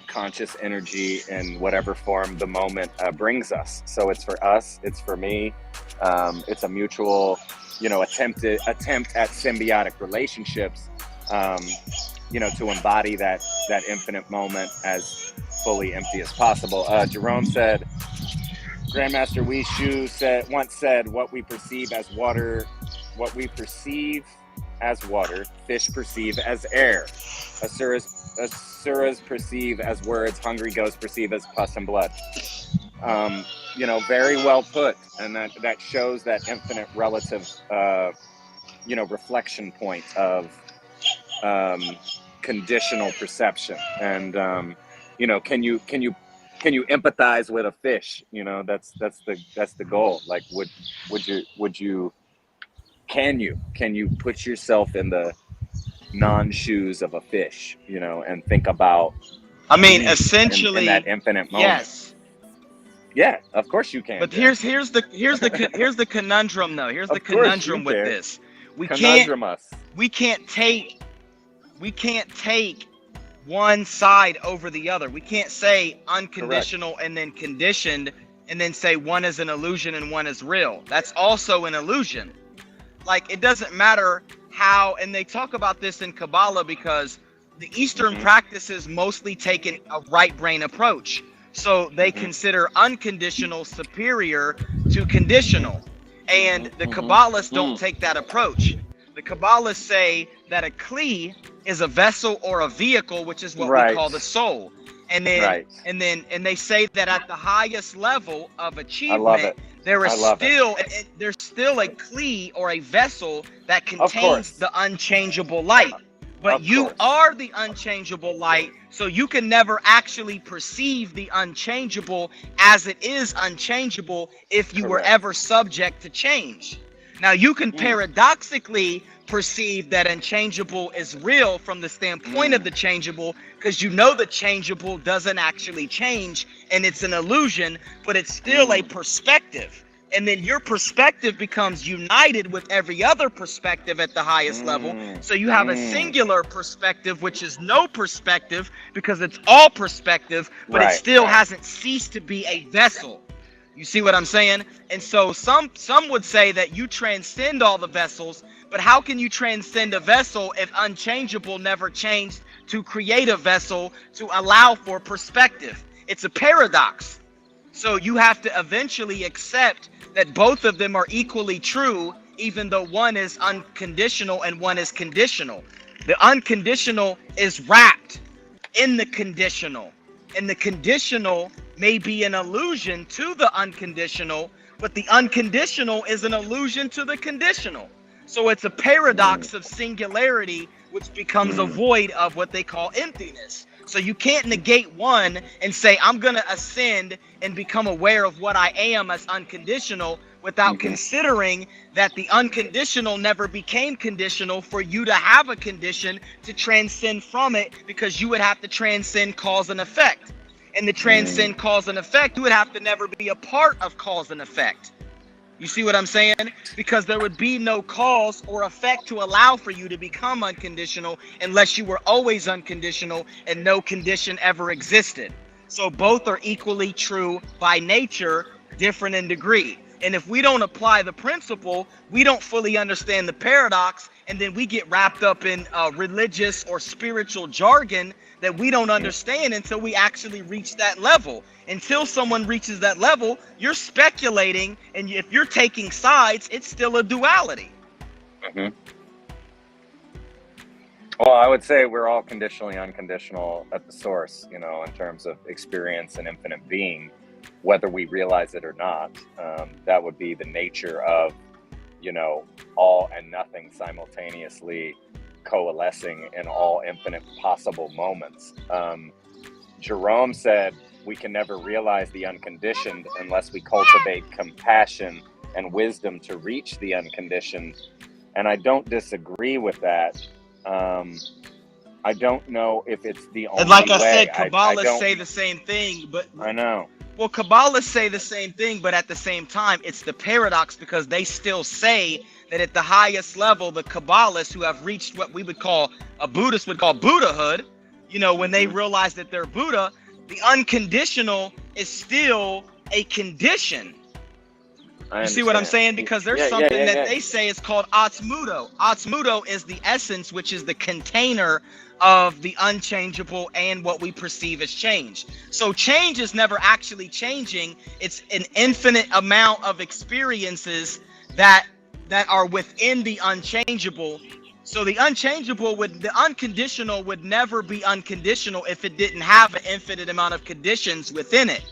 conscious energy in whatever form the moment brings us. So it's for us, it's for me. It's a mutual, attempt at symbiotic relationships, to embody that infinite moment as fully empty as possible. Jerome said, Grandmaster Wee Shu once said, what we perceive as water, fish perceive as air. Asuras perceive as words, hungry ghosts perceive as pus and blood. Very well put. And that shows that infinite relative, reflection point of conditional perception. And, can you empathize with a fish? That's the goal. Like, can you put yourself in the non-shoes of a fish, and think about, essentially in that infinite moment. Yes. Yeah, of course you can. But here's the conundrum though. Here's the conundrum with this. We can't take one side over the other. We can't say unconditional Correct. And then conditioned and then say one is an illusion and one is real. That's also an illusion. Like, it doesn't matter how, and they talk about this in Kabbalah because the Eastern practices mostly take a right brain approach. So they consider unconditional superior to conditional. And the Kabbalists don't take that approach. The Kabbalists say that a Kli is a vessel or a vehicle, which is what we call the soul. And then and they say that at the highest level of achievement, there's still a Kli or a vessel that contains the unchangeable light. But you are the unchangeable light, so you can never actually perceive the unchangeable as it is unchangeable if you were ever subject to change. Now, you can paradoxically perceive that unchangeable is real from the standpoint of the changeable, because the changeable doesn't actually change and it's an illusion, but it's still a perspective. And then your perspective becomes united with every other perspective at the highest level. So you have a singular perspective, which is no perspective because it's all perspective, but it still hasn't ceased to be a vessel. You see what I'm saying? And so some would say that you transcend all the vessels, but how can you transcend a vessel if unchangeable never changed to create a vessel to allow for perspective? It's a paradox. So you have to eventually accept that both of them are equally true, even though one is unconditional and one is conditional. The unconditional is wrapped in the conditional, and the conditional may be an illusion to the unconditional, but the unconditional is an illusion to the conditional. So it's a paradox of singularity, which becomes a void of what they call emptiness. So you can't negate one and say, I'm going to ascend and become aware of what I am as unconditional, without considering that the unconditional never became conditional for you to have a condition to transcend from it, because you would have to transcend cause and effect. And to transcend cause and effect, you would have to never be a part of cause and effect. You see what I'm saying? Because there would be no cause or effect to allow for you to become unconditional unless you were always unconditional and no condition ever existed. So both are equally true by nature, different in degree. And if we don't apply the principle, we don't fully understand the paradox, and then we get wrapped up in religious or spiritual jargon that we don't understand until we actually reach that level. Until someone reaches that level, you're speculating, and if you're taking sides, it's still a duality. Well, I would say we're all conditionally unconditional at the source, you know, in terms of experience and infinite being, whether we realize it or not. That would be the nature of, you know, all and nothing simultaneously coalescing in all infinite possible moments. Jerome said we can never realize the unconditioned unless we cultivate compassion and wisdom to reach the unconditioned. And I don't disagree with that. I don't know if it's the only way. And like I said, Kabbalists say the same thing, but I know. Well, Kabbalists say the same thing, but at the same time, it's the paradox, because they still say that at the highest level, the Kabbalists who have reached what we would call, a Buddhist would call Buddhahood, you know, when they realize that they're Buddha, the unconditional is still a condition. You see what I'm saying? Because there's something that they say is called Atzmudo. Atzmudo is the essence, which is the container of the unchangeable and what we perceive as change. So change is never actually changing. It's an infinite amount of experiences that are within the unchangeable. So the unconditional would never be unconditional if it didn't have an infinite amount of conditions within it.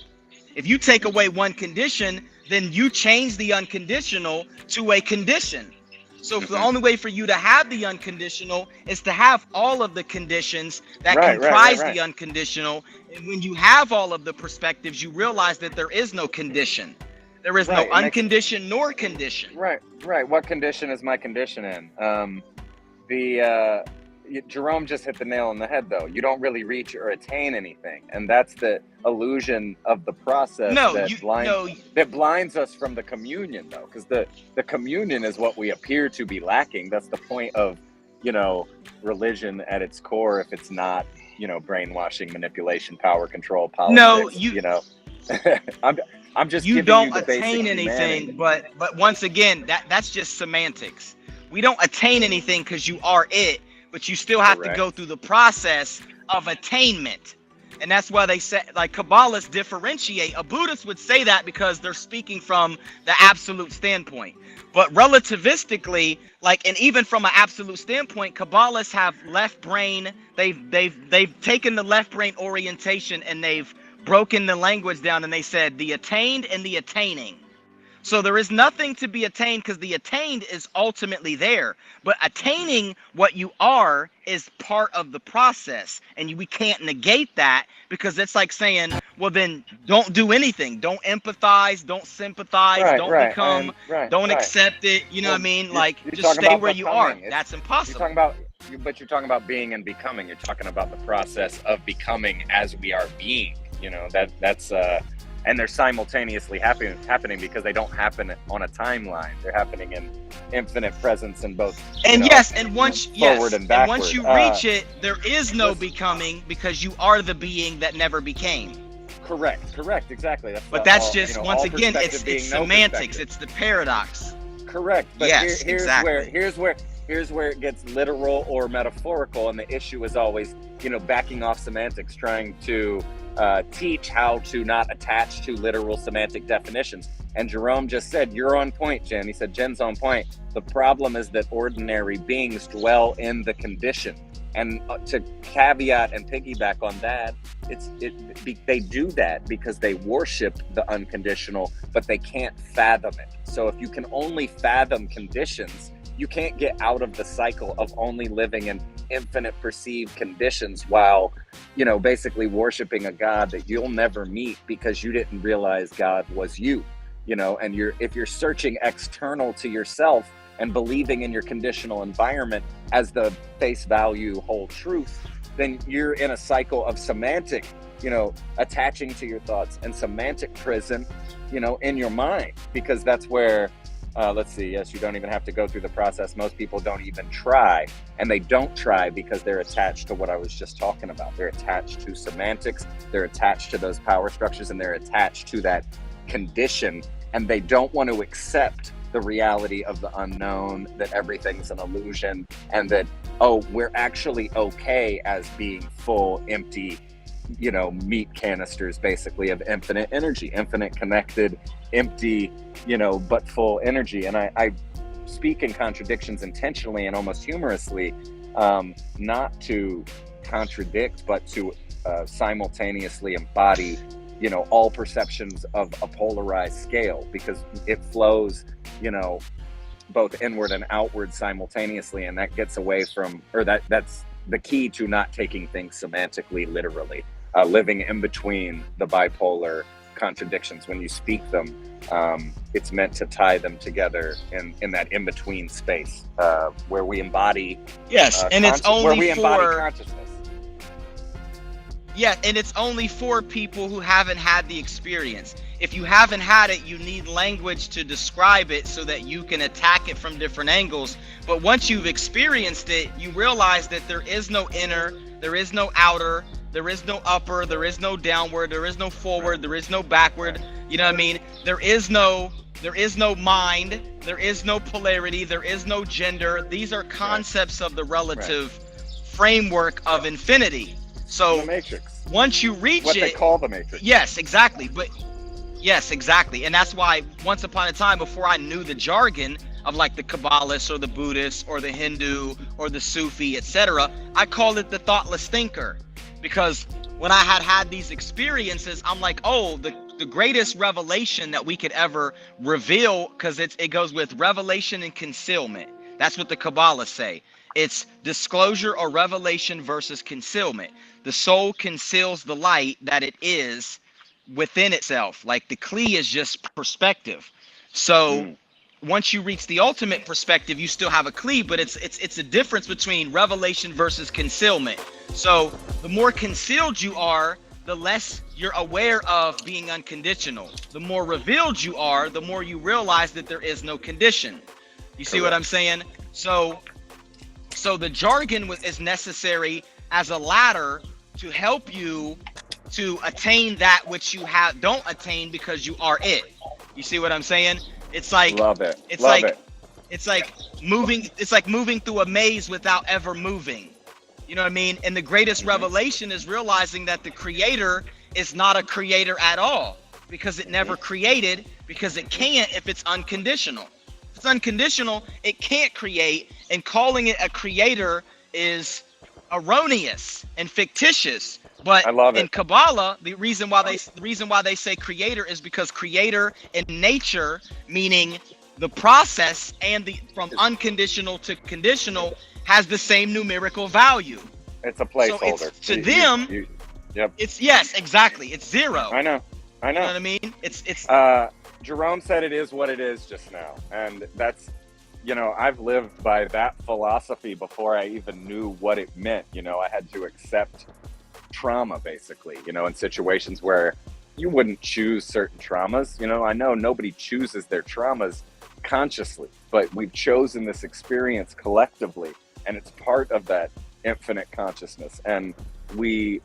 If you take away one condition, then you change the unconditional to a condition. So the only way for you to have the unconditional is to have all of the conditions that comprise the unconditional. And when you have all of the perspectives, you realize that there is no condition. There is no unconditioned nor condition. Right. What condition is my condition in? Jerome just hit the nail on the head, though. You don't really reach or attain anything, and that's the illusion of the process that blinds us from the communion, though, because the communion is what we appear to be lacking. That's the point of, you know, religion at its core. If it's not, you know, brainwashing, manipulation, power control, politics, you know. I'm just you giving don't you the attain basic anything, humanity. but once again, that's just semantics. We don't attain anything because you are it. But you still have to go through the process of attainment. And that's why they say, like, Kabbalists differentiate. A Buddhist would say that because they're speaking from the absolute standpoint. But relativistically, like, and even from an absolute standpoint, Kabbalists have left brain. They've taken the left brain orientation and they've broken the language down, and they said the attained and the attaining. So there is nothing to be attained because the attained is ultimately there. But attaining what you are is part of the process. And we can't negate that, because it's like saying, well, then don't do anything. Don't empathize. Don't sympathize. Don't become. Don't accept it. You know what I mean? Like, just stay where you are. That's impossible. You're talking about being and becoming. You're talking about the process of becoming as we are being. You know, that's and they're simultaneously happening because they don't happen on a timeline. They're happening in infinite presence in both. And once you reach it, there is no becoming, because you are the being that never became. Correct, exactly. That's just, you know, once again, it's semantics. It's the paradox. Correct, but here's where it gets literal or metaphorical, and the issue is always, you know, backing off semantics, trying to teach how to not attach to literal semantic definitions. And Jerome just said, you're on point, Jen. He said, Jen's on point. The problem is that ordinary beings dwell in the condition. And to caveat and piggyback on that, they do that because they worship the unconditional, but they can't fathom it. So if you can only fathom conditions, you can't get out of the cycle of only living in infinite perceived conditions while, you know, basically worshiping a God that you'll never meet because you didn't realize God was you, you know. And if you're searching external to yourself and believing in your conditional environment as the face value whole truth, then you're in a cycle of semantic, you know, attaching to your thoughts, and semantic prison, you know, in your mind, because that's where let's see. Yes, you don't even have to go through the process. Most people don't even try, and they don't try because they're attached to what I was just talking about. They're attached to semantics. They're attached to those power structures, and they're attached to that condition, and they don't want to accept the reality of the unknown, that everything's an illusion, and that, oh, we're actually okay as being full, empty, you know, meat canisters, basically, of infinite energy, infinite connected, empty, you know, but full energy. And I speak in contradictions intentionally and almost humorously, not to contradict, but to simultaneously embody, you know, all perceptions of a polarized scale, because it flows, you know, both inward and outward simultaneously, and that gets away from, or that's the key to not taking things semantically literally, living in between the bipolar contradictions. When you speak them, it's meant to tie them together in that in-between space, where we embody and it's only for consciousness. Yeah, and it's only for people who haven't had the experience. If you haven't had it, you need language to describe it so that you can attack it from different angles. But once you've experienced it, you realize that there is no inner, there is no outer, there is no upper, there is no downward, there is no forward, there is no backward. You know what I mean? There is no mind, there is no polarity, there is no gender. These are concepts of the relative framework of infinity. So the Matrix. Once you reach what they call the Matrix. Yes, exactly. Yes, exactly. And that's why once upon a time, before I knew the jargon of like the Kabbalists or the Buddhists or the Hindu or the Sufi, etc., I called it the thoughtless thinker. Because when I had these experiences, I'm like, oh, the greatest revelation that we could ever reveal, because it goes with revelation and concealment. That's what the Kabbalists say. It's disclosure or revelation versus concealment. The soul conceals the light that it is within itself. Like the Kli is just perspective. So once you reach the ultimate perspective, you still have a Kli, but it's a difference between revelation versus concealment. So the more concealed you are, the less you're aware of being unconditional. The more revealed you are, the more you realize that there is no condition. You see what I'm saying? So the jargon is necessary as a ladder to help you to attain that which you don't attain because you are it. You see what I'm saying? It's like it's like moving through a maze without ever moving. You know what I mean? And the greatest revelation is realizing that the creator is not a creator at all, because it never created, because it can't if it's unconditional. If it's unconditional, it can't create, and calling it a creator is erroneous and fictitious. But in Kabbalah, the reason why they say creator is because creator in nature, meaning the process and from unconditional to conditional, has the same numerical value. It's a placeholder. So to them, it's yes, exactly. It's zero. I know. You know what I mean? It's Jerome said it is what it is just now, and that's, you know, I've lived by that philosophy before I even knew what it meant. You know, I had to accept trauma, basically, you know, in situations where you wouldn't choose certain traumas. You know, I know nobody chooses their traumas consciously, but we've chosen this experience collectively, and it's part of that infinite consciousness. And we,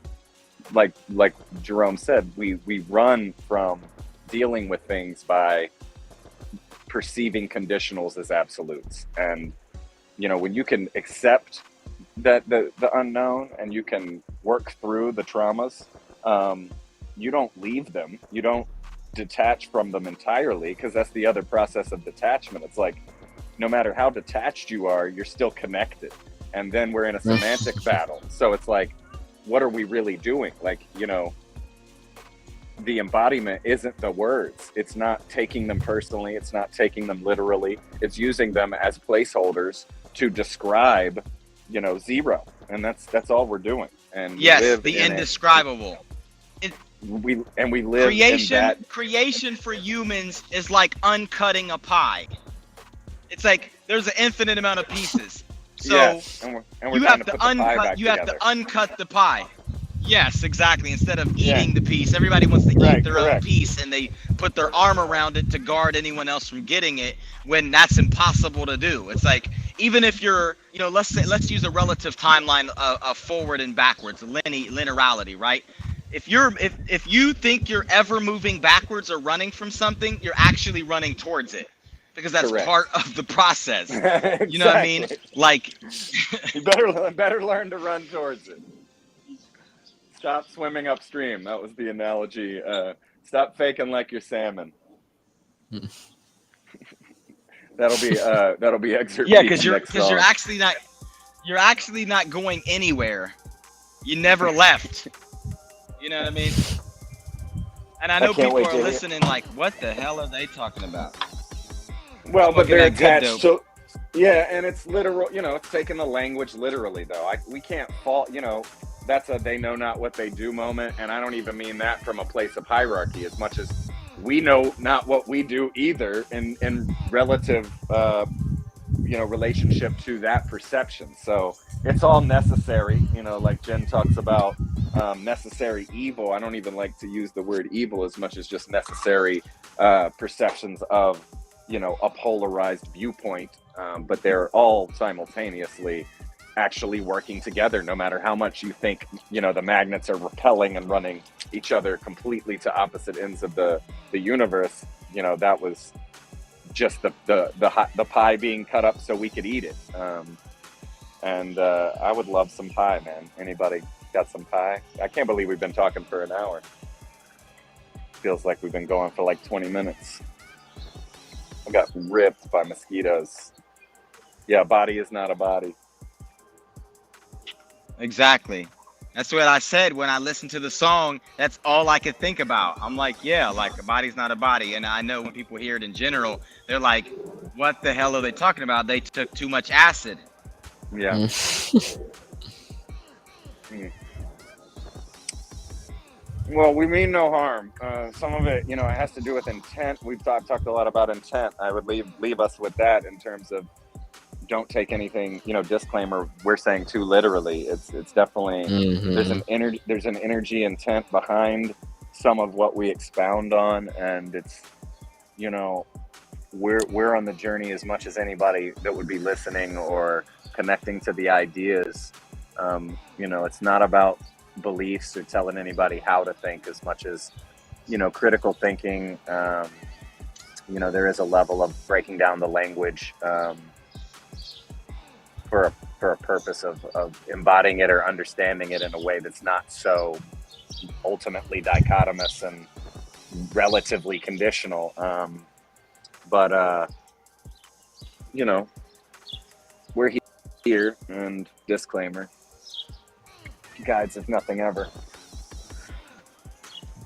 like Jerome said, we run from dealing with things by perceiving conditionals as absolutes. And, you know, when you can accept that the unknown, and you can work through the traumas, you don't leave them, you don't detach from them entirely, because that's the other process of detachment. It's like, no matter how detached you are, you're still connected. And then we're in a semantic battle. So it's like, what are we really doing? Like, you know, the embodiment isn't the words. It's not taking them personally. It's not taking them literally. It's using them as placeholders to describe, you know, zero. And that's all we're doing. And yes, the indescribable. We live creation, in that. Creation for humans is like uncutting a pie. It's like there's an infinite amount of pieces. So yes, and we're you have to uncut the pie. Yes, exactly. Instead of eating the piece, everybody wants to eat their own piece, and they put their arm around it to guard anyone else from getting it, when that's impossible to do. It's like, even if you're, you know, let's use a relative timeline of forward and backwards, linearity, right? If you think you're ever moving backwards or running from something, you're actually running towards it, because that's part of the process. Exactly. You know what I mean? Like, you better learn to run towards it. Stop swimming upstream. That was the analogy. Stop faking like you're salmon. That'll be ExurtBeatz. Yeah, because you're actually not. you're actually not going anywhere. You never left. You know what I mean? And I know people are listening like, what the hell are they talking about? Well, but they're attached to, yeah, and it's literal, you know, it's taking the language literally, though. We can't fault, you know, that's a they know not what they do moment, and I don't even mean that from a place of hierarchy as much as we know not what we do either in relative, you know, relationship to that perception. So it's all necessary, you know, like Jen talks about necessary evil. I don't even like to use the word evil as much as just necessary perceptions of, you know, a polarized viewpoint, but they're all simultaneously actually working together, no matter how much you think, you know, the magnets are repelling and running each other completely to opposite ends of the universe. You know, that was just the pie being cut up so we could eat it. And I would love some pie, man. Anybody got some pie? I can't believe we've been talking for an hour. Feels like we've been going for like 20 minutes. I got ripped by mosquitoes. Yeah, body is not a body. Exactly. That's what I said when I listened to the song. That's all I could think about. I'm like, yeah, like a body's not a body. And I know when people hear it in general, they're like, what the hell are they talking about? They took too much acid. Yeah. Well, we mean no harm. Some of it, you know, it has to do with intent. We've talked a lot about intent. I would leave us with that in terms of don't take anything, you know, disclaimer, we're saying too literally. It's definitely there's an energy intent behind some of what we expound on, and it's, you know, we're on the journey as much as anybody that would be listening or connecting to the ideas. You know, it's not about beliefs or telling anybody how to think as much as, you know, critical thinking. You know, there is a level of breaking down the language for a purpose of embodying it or understanding it in a way that's not so ultimately dichotomous and relatively conditional. But you know, we're here, and disclaimer, guides if nothing ever.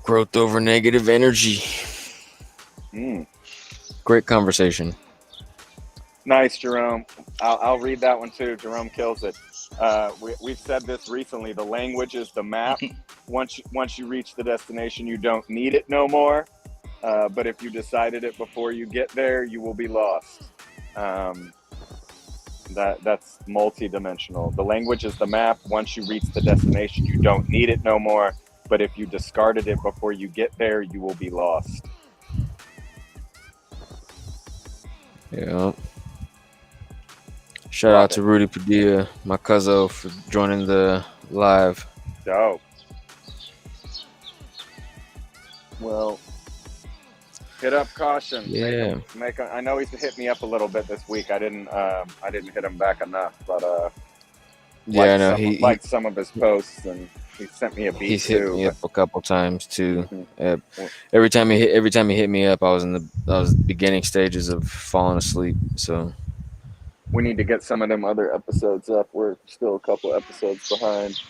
Growth over negative energy. Great conversation. Nice, Jerome. I'll read that one too. Jerome kills it. We've said this recently. The language is the map. Once you reach the destination, you don't need it no more. But if you decided it before you get there, you will be lost. That's multi-dimensional. The language is the map. Once you reach the destination, you don't need it no more. But if you discarded it before you get there, you will be lost. Yeah. Shout out to Rudy Padilla, my cousin, for joining the live. Dope. Well, hit up Kaushun. Yeah. I know he's hit me up a little bit this week. I didn't hit him back enough, but yeah, I know he liked some of his posts, and he sent me a beat. He's too, hit me up a couple times too. Every time he hit me up, I was in the beginning stages of falling asleep. So we need to get some of them other episodes up. We're still a couple episodes behind.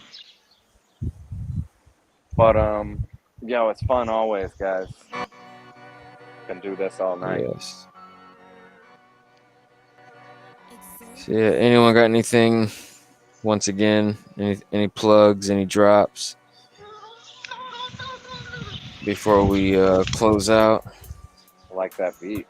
But yo, it's fun always, guys. Can do this all night. Yes. So yeah, anyone got anything? Once again, any plugs, any drops before we close out? I like that beat.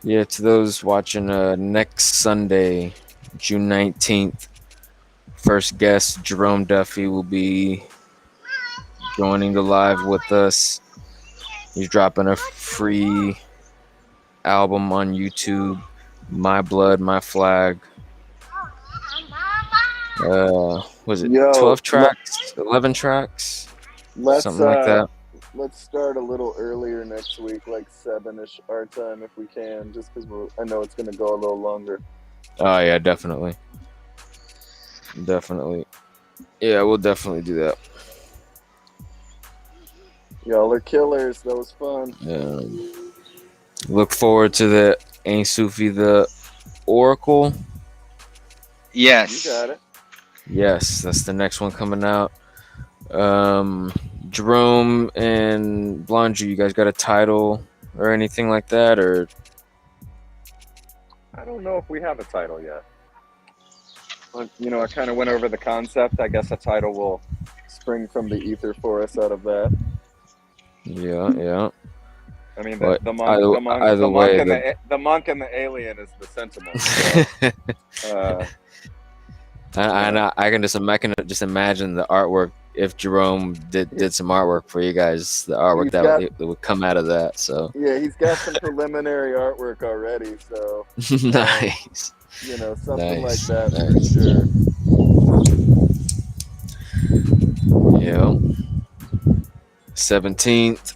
Yeah, to those watching, next Sunday, June 19th, first guest Jerome Duffy will be joining the live with us. He's dropping a free album on YouTube, My Blood, My Flag. Was it 12 tracks, 11 tracks, something like that? Let's start a little earlier next week, like 7-ish our time if we can, just because I know it's going to go a little longer. Oh yeah, definitely. Yeah, we'll definitely do that. Y'all are killers. That was fun. Look forward to the Ain Sufi the Oracle. Yes. You got it. Yes, that's the next one coming out. Jerome and Blonju, you guys got a title or anything like that, or? I don't know if we have a title yet. But, you know, I kind of went over the concept. I guess a title will spring from the ether for us out of that. Yeah. I mean, But the monk and the alien is the sentiment. So, I can just imagine the artwork if Jerome did some artwork for you guys. The artwork that would come out of that. So yeah, he's got some preliminary artwork already. So nice. You know, something Nice. like that for sure. Yeah. 17th,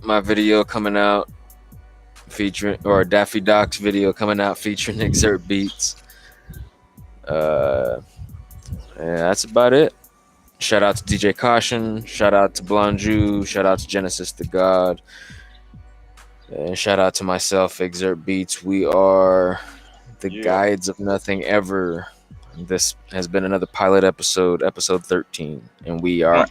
my video coming out featuring, or Daffy Doc's video coming out featuring ExurtBeatz. Yeah, that's about it. Shout out to DJ Kaushun. Shout out to Blonju. Shout out to Genesis the God. And shout out to myself, ExurtBeatz. We are the Guides of Nothing Ever. This has been another pilot episode, episode 13, and we are out.